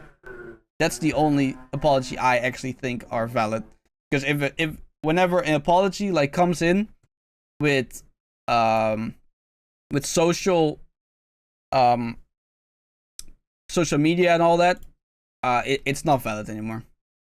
That's the only apology I actually think are valid. Because if whenever an apology like comes in with social social media and all that, it's not valid anymore.